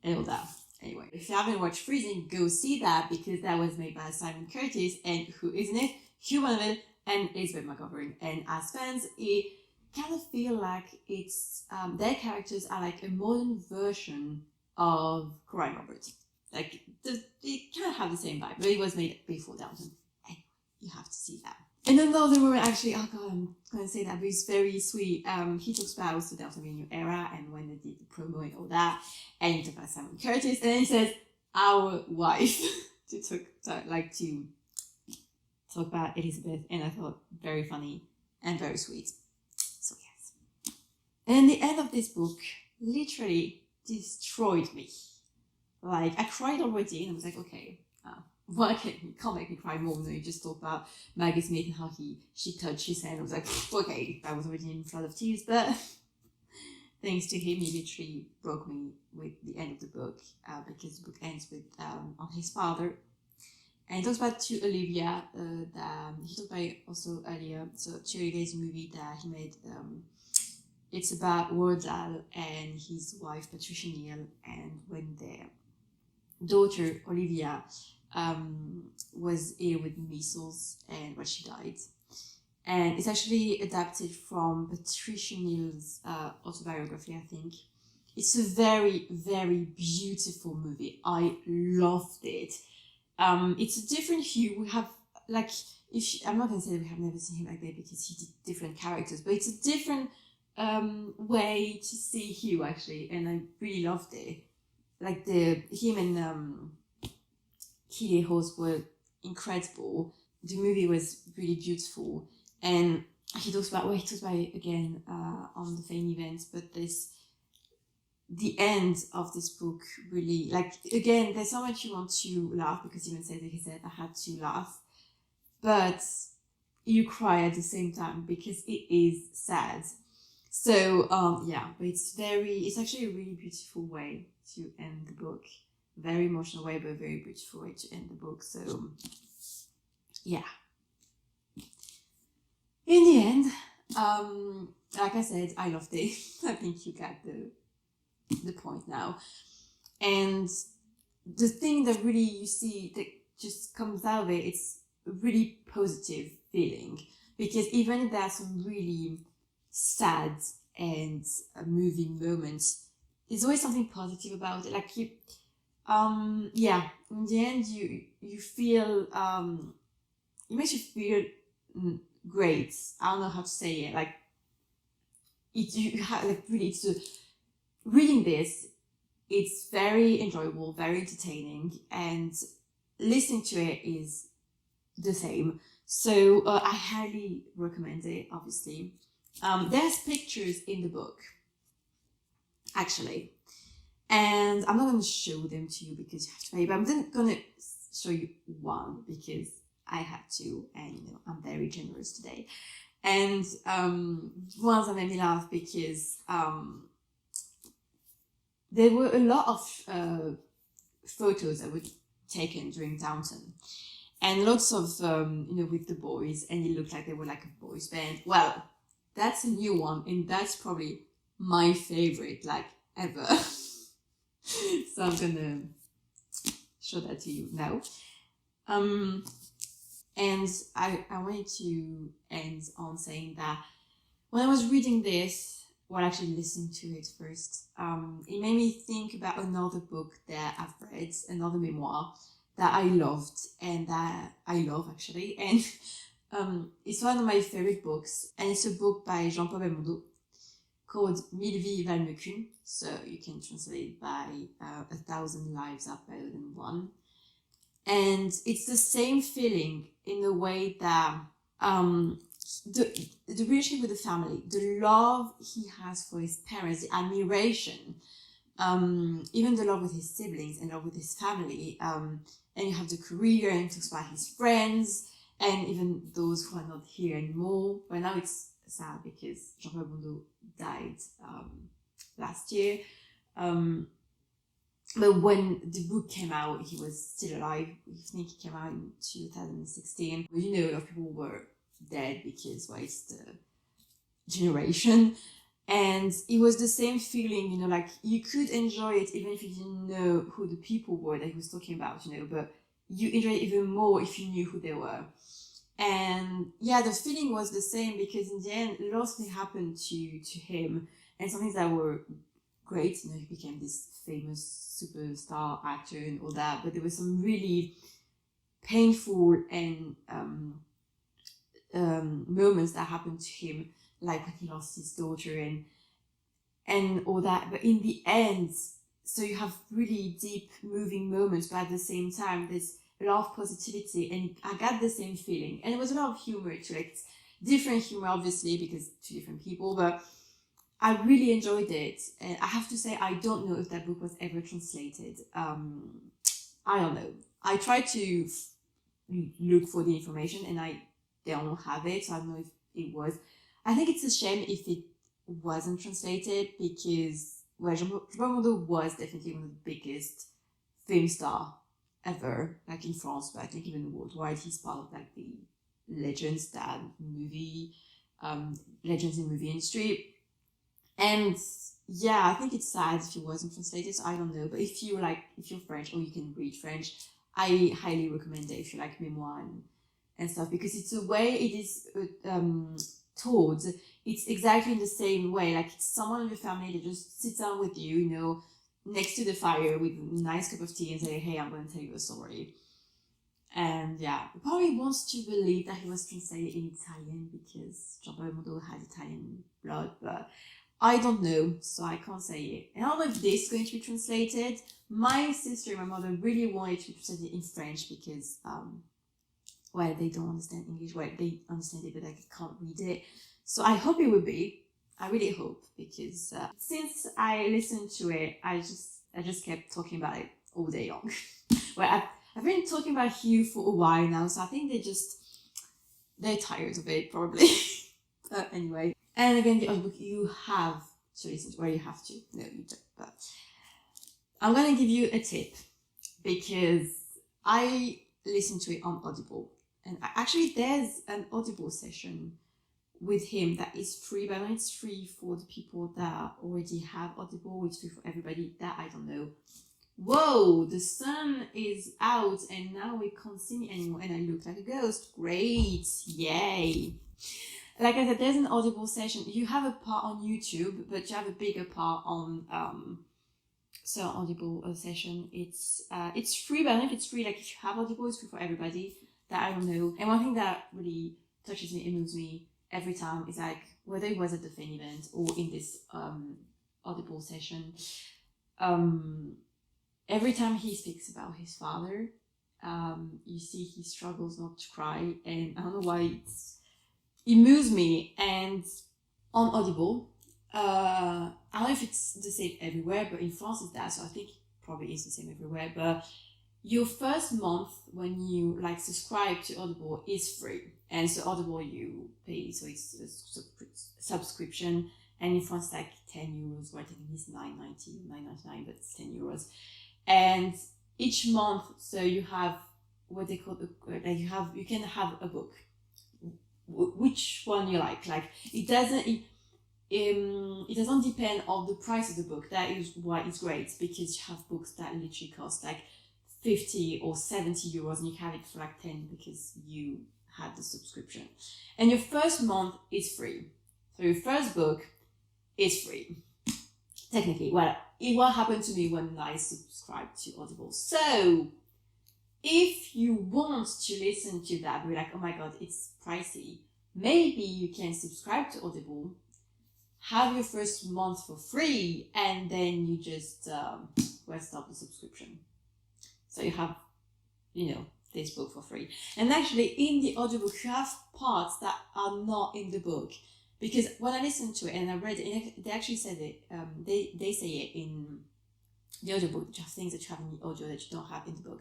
Speaker 1: and all that. Anyway, if you haven't watched Freezing, go see that because that was made by Simon Curtis and who isn't it? Hugh Bonneville and Elizabeth McGonneville. And as fans, it kind of feel like it's their characters are like a modern version of Cora and Robert. Like they kind of have the same vibe, but it was made before Downton. And you have to see that. And another moment, actually, oh god, I'm going to say that, but it's very sweet. He talks about also Downton being a new era and when they did the promo and all that. And he talks about Simon Curtis, and then he says, our wife, to talk about Elizabeth. And I thought, very funny and very sweet. So yes. And the end of this book literally destroyed me. Like, I cried already, and I was like, okay, well, can't make me cry more. No, you just talk about Maggie Smith and how she touched his hand. I was like, okay, I was already in a flood of tears, but thanks to him, he literally broke me with the end of the book, because the book ends with on his father. And he talks about To Olivia, that he talked about also earlier. So To Olivia is a movie that he made. It's about Wardell and his wife Patricia Neal, and when their daughter Olivia was ill with measles and when she died. And it's actually adapted from Patricia Neal's autobiography, I think. It's a very, very beautiful movie. I loved it. It's a different Hugh. We have, like, I'm not going to say that we have never seen him like that because he did different characters, but it's a different way to see Hugh, actually, and I really loved it. Like, him and Keeley Hawes were incredible. The movie was really beautiful, and he talks about it again on the fame events, but the end of this book really, like, again, there's so much you want to laugh, because even said that he said I had to laugh, but you cry at the same time because it is sad. So but it's actually a really beautiful way to end the book. Very emotional way, but a very beautiful way to end the book. So yeah. In the end, like I said, I loved it. I think you got the point now. And the thing that really you see that just comes out of it, it's a really positive feeling. Because even if there are some really sad and moving moments, there's always something positive about it. Like in the end, you feel, it makes you feel great. I don't know how to say it. Like, reading this, it's very enjoyable, very entertaining, and listening to it is the same. So I highly recommend it, obviously. There's pictures in the book, actually. And I'm not going to show them to you because you have to pay, but I'm going to show you one because I had to, and I'm very generous today. And one that made me laugh because there were a lot of photos that were taken during Downton, and lots of with the boys, and it looked like they were like a boys band. Well, that's a new one, and that's probably my favorite, like, ever. So I'm gonna show that to you now. And I wanted to end on saying that when I was reading this, well, actually listening to it first, it made me think about another book that I've read, another memoir that I loved and that I love actually. And it's one of my favorite books, and it's a book by Jean-Paul Belmondo called Mille, vies, valent, qu'une. So you can translate it by 1,000 lives are better than one. And it's the same feeling in the way that the relationship with the family, the love he has for his parents, the admiration, even the love with his siblings and love with his family. And you have the career, and he talks about his friends and even those who are not here anymore. But now it's sad because Jean-Paul Belmondo died last year. But when the book came out, he was still alive. I think it came out in 2016. But a lot of people were dead because, well, it's the generation. And it was the same feeling, like you could enjoy it even if you didn't know who the people were that he was talking about, but you enjoy it even more if you knew who they were. And yeah, the feeling was the same because in the end, lots of things happened to him, and some things that were great. He became this famous superstar actor and all that, but there were some really painful and moments that happened to him, like when he lost his daughter and all that. But in the end, so you have really deep moving moments, but at the same time there's a lot of positivity, and I got the same feeling. And it was a lot of humor too, like it's different humor obviously because two different people, but I really enjoyed it. And I have to say, I don't know if that book was ever translated. I don't know. I tried to look for the information and I don't have it, so I don't know if it was. I think it's a shame if it wasn't translated because, well, Belmondo was definitely one of the biggest film star ever, like in France, but I think even worldwide. He's part of like the legends that legends in movie industry. And yeah, I think it's sad if it wasn't translated, so I don't know. But if you're French or you can read French, I highly recommend it if you like memoir and stuff, because it's a way it is told. It's exactly in the same way, like it's someone in your family that just sits down with you, next to the fire with a nice cup of tea and say, hey, I'm going to tell you a story. And yeah, probably wants to believe that he was translated in Italian because Jean-Paul Belmondo had Italian blood, but I don't know, so I can't say it. And I don't know if this is going to be translated. My sister and my mother really wanted to be translated in French because, well, they don't understand English. Well, they understand it, but they can't read it. So I hope it will be. I really hope, because since I listened to it, I just kept talking about it all day long. Well, I've been talking about Hugh for a while now, so I think they just they're tired of it probably. But anyway, and again, the audiobook you have to listen to, or you have to. No, you don't. But I'm gonna give you a tip because I listened to it on Audible, and actually there's an Audible session with him that is free, but when it's free for the people that already have Audible, it's free for everybody. That I don't know. Whoa, the sun is out and now we can't see me anymore and I look like a ghost. Great, yay. Like I said, there's an Audible session. You have a part on YouTube, but you have a bigger part on Audible session. It's free, but I don't know if it's free. Like if you have Audible, it's free for everybody. That I don't know. And one thing that really touches me and moves me every time is like whether it was at the fan event or in this Audible session. Every time he speaks about his father, you see he struggles not to cry, and I don't know why it moves me. And on Audible, I don't know if it's the same everywhere, but in France it's that, so I think it probably is the same everywhere. But your first month when you like subscribe to Audible is free, and so Audible you pay, so it's a subscription, and in France like 10 euros, or I think it's 9.90, 9.99, but it's 10 euros. And each month, so you have what they call you can have a book, which one you like. Like it doesn't depend on the price of the book. That is why it's great, because you have books that literally cost like 50 or 70 euros, and you have it for like 10 because you had the subscription. And your first month is free, so your first book is free. Technically, well, it what happened to me when I subscribed to Audible. So, if you want to listen to that, but you're like, oh my god, it's pricey, maybe you can subscribe to Audible, have your first month for free, and then you just stop the subscription. So you have, this book for free. And actually, in the audiobook, you have parts that are not in the book. Because when I listened to it and I read it, they actually said it, they say it in the audiobook, you have things that you have in the audio that you don't have in the book.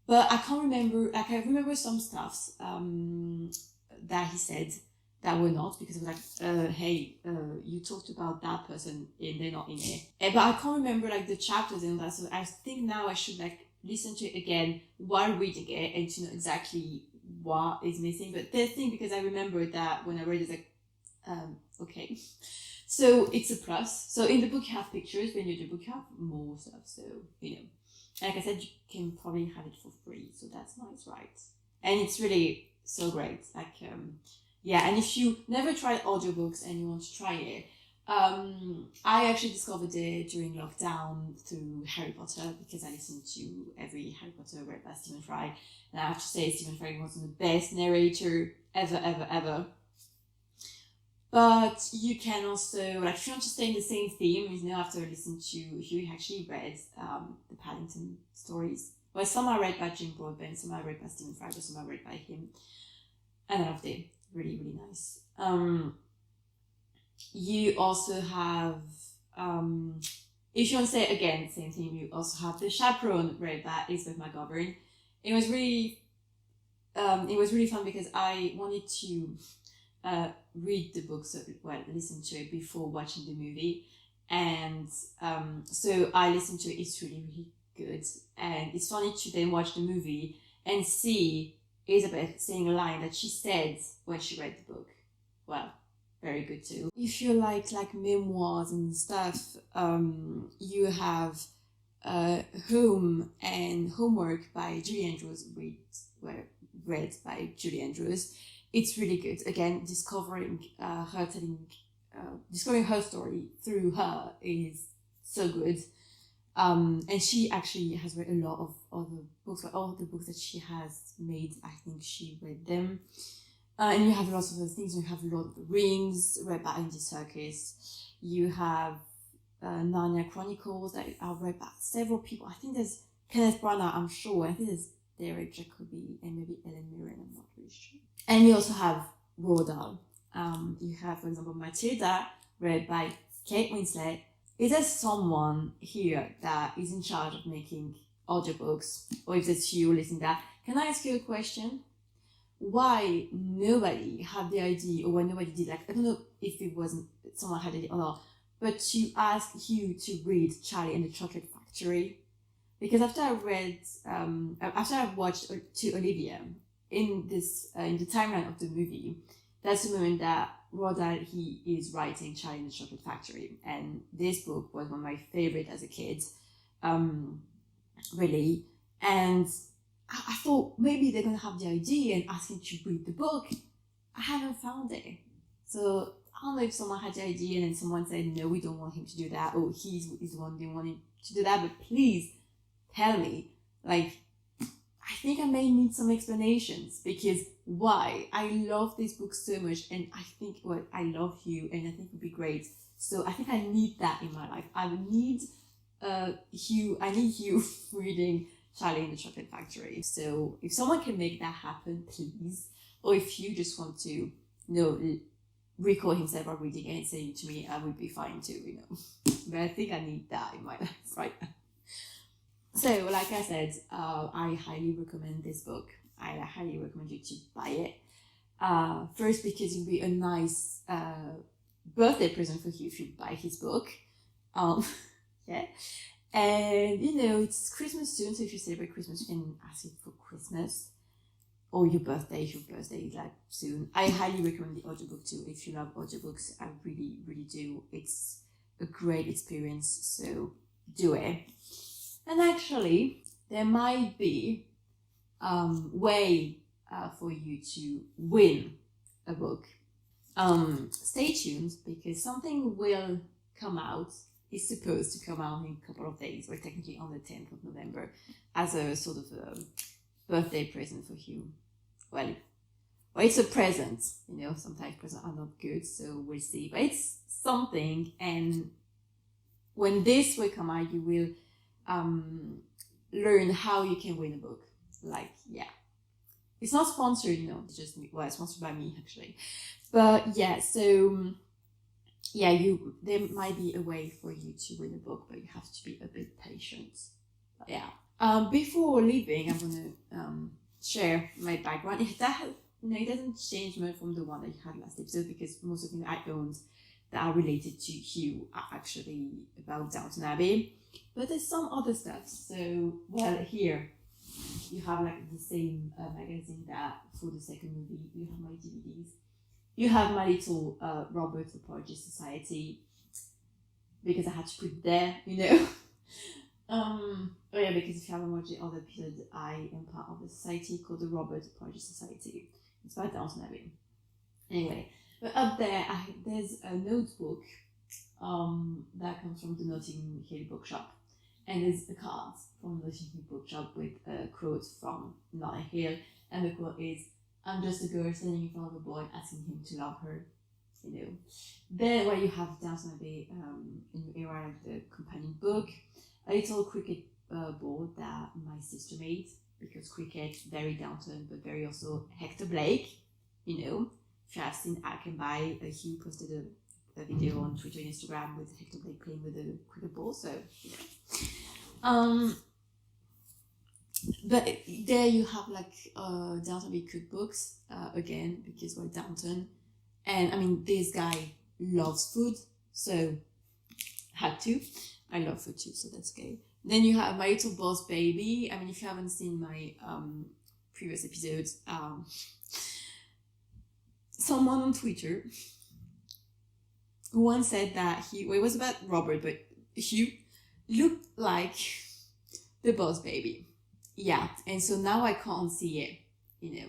Speaker 1: But I can't remember, like I remember some stuffs that he said that were not, because I was like, hey, you talked about that person and they're not in here. But I can't remember like the chapters and all that, so I think now I should like listen to it again while reading it and to know exactly what is missing. But the thing, because I remember that when I read it, like, okay, so it's a plus. So in the book you have pictures, but in the book you have more stuff, so like I said, you can probably have it for free, so that's nice, right? And it's really so great, like and if you never tried audiobooks and you want to try it, I actually discovered it during lockdown through Harry Potter, because I listened to every Harry Potter read by Stephen Fry, and I have to say Stephen Fry was the best narrator ever. But you can also, like, if you want to stay in the same theme, after listening to Hugh, actually read the Paddington stories. Well, some I read by Jim Broadbent, some I read by Stephen Fry, some I read by him. And I loved it. Really, really nice. You also have, if you want to say it again, same thing, you also have The Chaperone, read by Elizabeth McGovern. It was really fun because I wanted to read the book, listen to it before watching the movie, and so I listened to it. It's really, really good, and it's funny to then watch the movie and see Elizabeth saying a line that she said when she read the book. Well, very good too. If you like memoirs and stuff, you have Home and Homework by Julie Andrews, read by Julie Andrews. It's really good. Again, discovering her story through her is so good. And she actually has read a lot of other books, but all the books that she has made, I think she read them. And you have lots of other things. You have Lord of the Rings, read by Andy Serkis. You have Narnia Chronicles that are read by several people. I think there's Kenneth Branagh, I'm sure. I think there's Derek Jacobi and maybe Ellen Mirren, I'm not really sure. And you also have Roald Dahl. You have, for example, Matilda, read by Kate Winslet. Is there someone here that is in charge of making audiobooks, or if it's you listening to that? Can I ask you a question? why nobody had the idea, or why nobody did, like, I don't know if it wasn't someone had it or not, but to ask Hugh to read Charlie and the Chocolate Factory. Because after I watched To Olivia, in the timeline of the movie, that's the moment that Rodal, he is writing Charlie and the Chocolate Factory. And this book was one of my favorite as a kid, really. And I thought maybe they're going to have the idea and ask him to read the book. I haven't found it. So I don't know if someone had the idea and then someone said, no, we don't want him to do that. Or he's the one they want him to do that. But please tell me. Like, I think I may need some explanations, because why? I love this book so much, and I think, well, I love Hugh, and I think it would be great. So I think I need that in my life. I need Hugh reading Charlie and the Chocolate Factory. So if someone can make that happen, please. Or if you just want to, record himself while reading it and saying it to me, I would be fine too, But I think I need that in my life right now. So, like I said, I highly recommend this book. I highly recommend you to buy it. First, because it will be a nice birthday present for you if you buy his book. Yeah. And, it's Christmas soon, so if you celebrate Christmas, you can ask it for Christmas. Or your birthday, if your birthday is like soon. I highly recommend the audiobook too. If you love audiobooks, I really, really do. It's a great experience, so do it. And actually, there might be way for you to win a book. Stay tuned, because something will come out. It's supposed to come out in a couple of days, or technically on the 10th of November, as a sort of a birthday present for you. Well, it's a present, sometimes presents are not good, so we'll see. But it's something, and when this will come out, you will learn how you can win a book. It's not sponsored, it's just me. Well, it's sponsored by me actually, but yeah. So yeah, there might be a way for you to win a book, but you have to be a bit patient. But yeah. Before leaving, I'm gonna share my background. It doesn't change much from the one that you had last episode, because most of the things I owned that are related to Hugh are actually about Downton Abbey. But there's some other stuff. So, well, here you have like the same magazine that for the second movie. You have my DVDs. You have my little Robert Apology Society, because I had to put it there, Oh yeah, because if you haven't watched the other episode, I am part of a society called the Robert Apology Society. It's by Downton Abbey. Anyway, but up there, there's a notebook that comes from the Notting Hill bookshop. And there's a card from the Notting Hill bookshop with a quote from Notting Hill. And the quote is, "I'm just a girl standing in front of a boy asking him to love her." Then where you have Downton Abbey in the era of the companion book, a little cricket board that my sister made, because cricket, very Downton, but very also Hector Blake. If you have seen I Can Buy, Hugh posted a video on Twitter and Instagram with Hector Blake playing with a cricket ball, so but there you have like Downton Abbey cookbooks again, because we're Downton, and I mean this guy loves food, so had to. I love food too, so that's okay. Then you have My Little Boss Baby. I mean, if you haven't seen my previous episodes, someone on Twitter once said that it was about Robert, but Hugh looked like the Boss Baby. Yeah, and so now I can't see it, yeah.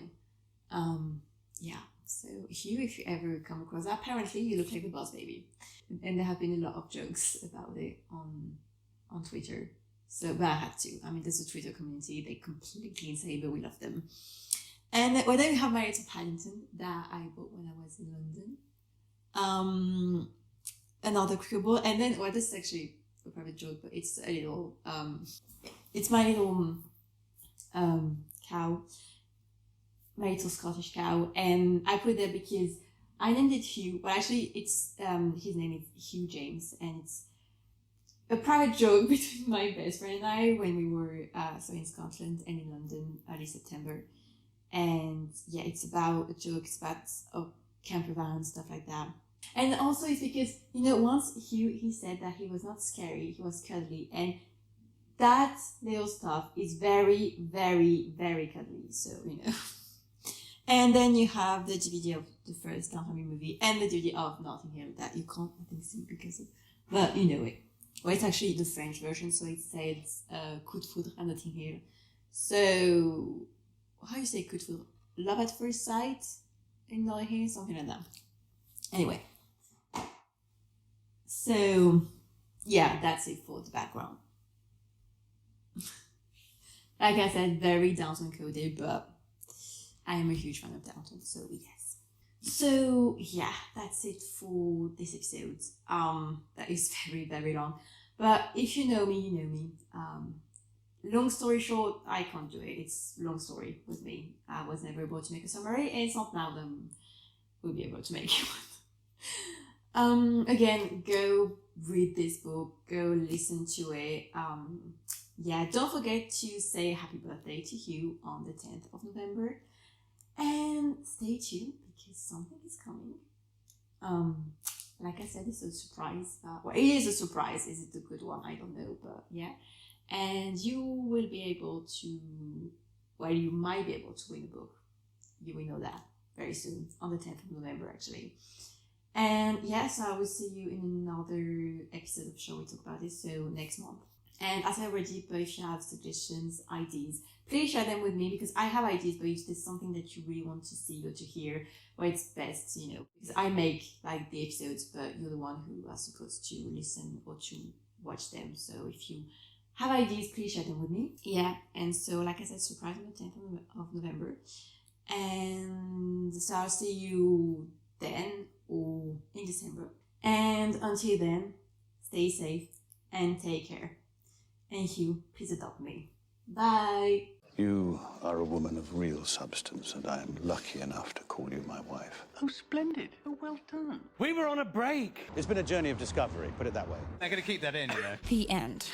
Speaker 1: So Hugh, if you ever come across that, apparently you look like the Boss Baby. And there have been a lot of jokes about it on Twitter. So, but I had to. I mean, there's a Twitter community. They're completely insane, but we love them. And then we have my little Paddington that I bought when I was in London. Another cricket ball. And then, well, this is actually a private joke, but it's a little, it's my little cow. My little Scottish cow. And I put it there because I named it Hugh. Well, actually, it's his name is Hugh James, and it's a private joke between my best friend and I when we were in Scotland and in London early September. And yeah, it's about a joke, it's about camper van, stuff like that. And also it's because, once he said that he was not scary, he was cuddly. And that little stuff is very, very, very cuddly. So, And then you have the DVD of the first Downton movie and the DVD of Notting Hill that you can't, I think, see because of, but you know it. Well, it's actually the French version, so it says coup de foudre à Notting Hill. So, how you say coup de foudre? Love at first sight in Notting Hill, something like that. Anyway. So, yeah, that's it for the background. Like I said, very Downton coded, but I am a huge fan of Downton, so yes. So yeah, that's it for this episode. That is very, very long. But if you know me, you know me. Long story short, I can't do it. It's long story with me. I was never able to make a summary, and it's not now that we'll be able to make one. Again, go read this book, go listen to it. Yeah, don't forget to say happy birthday to Hugh on the 10th of November. And stay tuned because something is coming. Like I said, it's a surprise. Well, it is a surprise. Is it a good one? I don't know, but yeah. And you will be able to, well, you might be able to win a book. You will know that very soon, on the 10th of November, actually. And yeah, so I will see you in another episode of Shall We Talk About It, so next month. And as I already put, if you have suggestions, ideas, please share them with me because I have ideas, but if there's something that you really want to see or to hear, well, it's best, because I make like the episodes, but you're the one who are supposed to listen or to watch them. So if you have ideas, please share them with me. Yeah, and so like I said, surprise on the 10th of November. And so I'll see you then or in December. And until then, stay safe and take care. And Hugh, please adopt me. Bye.
Speaker 7: You are a woman of real substance, and I am lucky enough to call you my wife.
Speaker 3: Oh, splendid. Oh, well done.
Speaker 5: We were on a break.
Speaker 3: It's been a journey of discovery, put it that way.
Speaker 5: I'm going to keep that in,
Speaker 9: The end.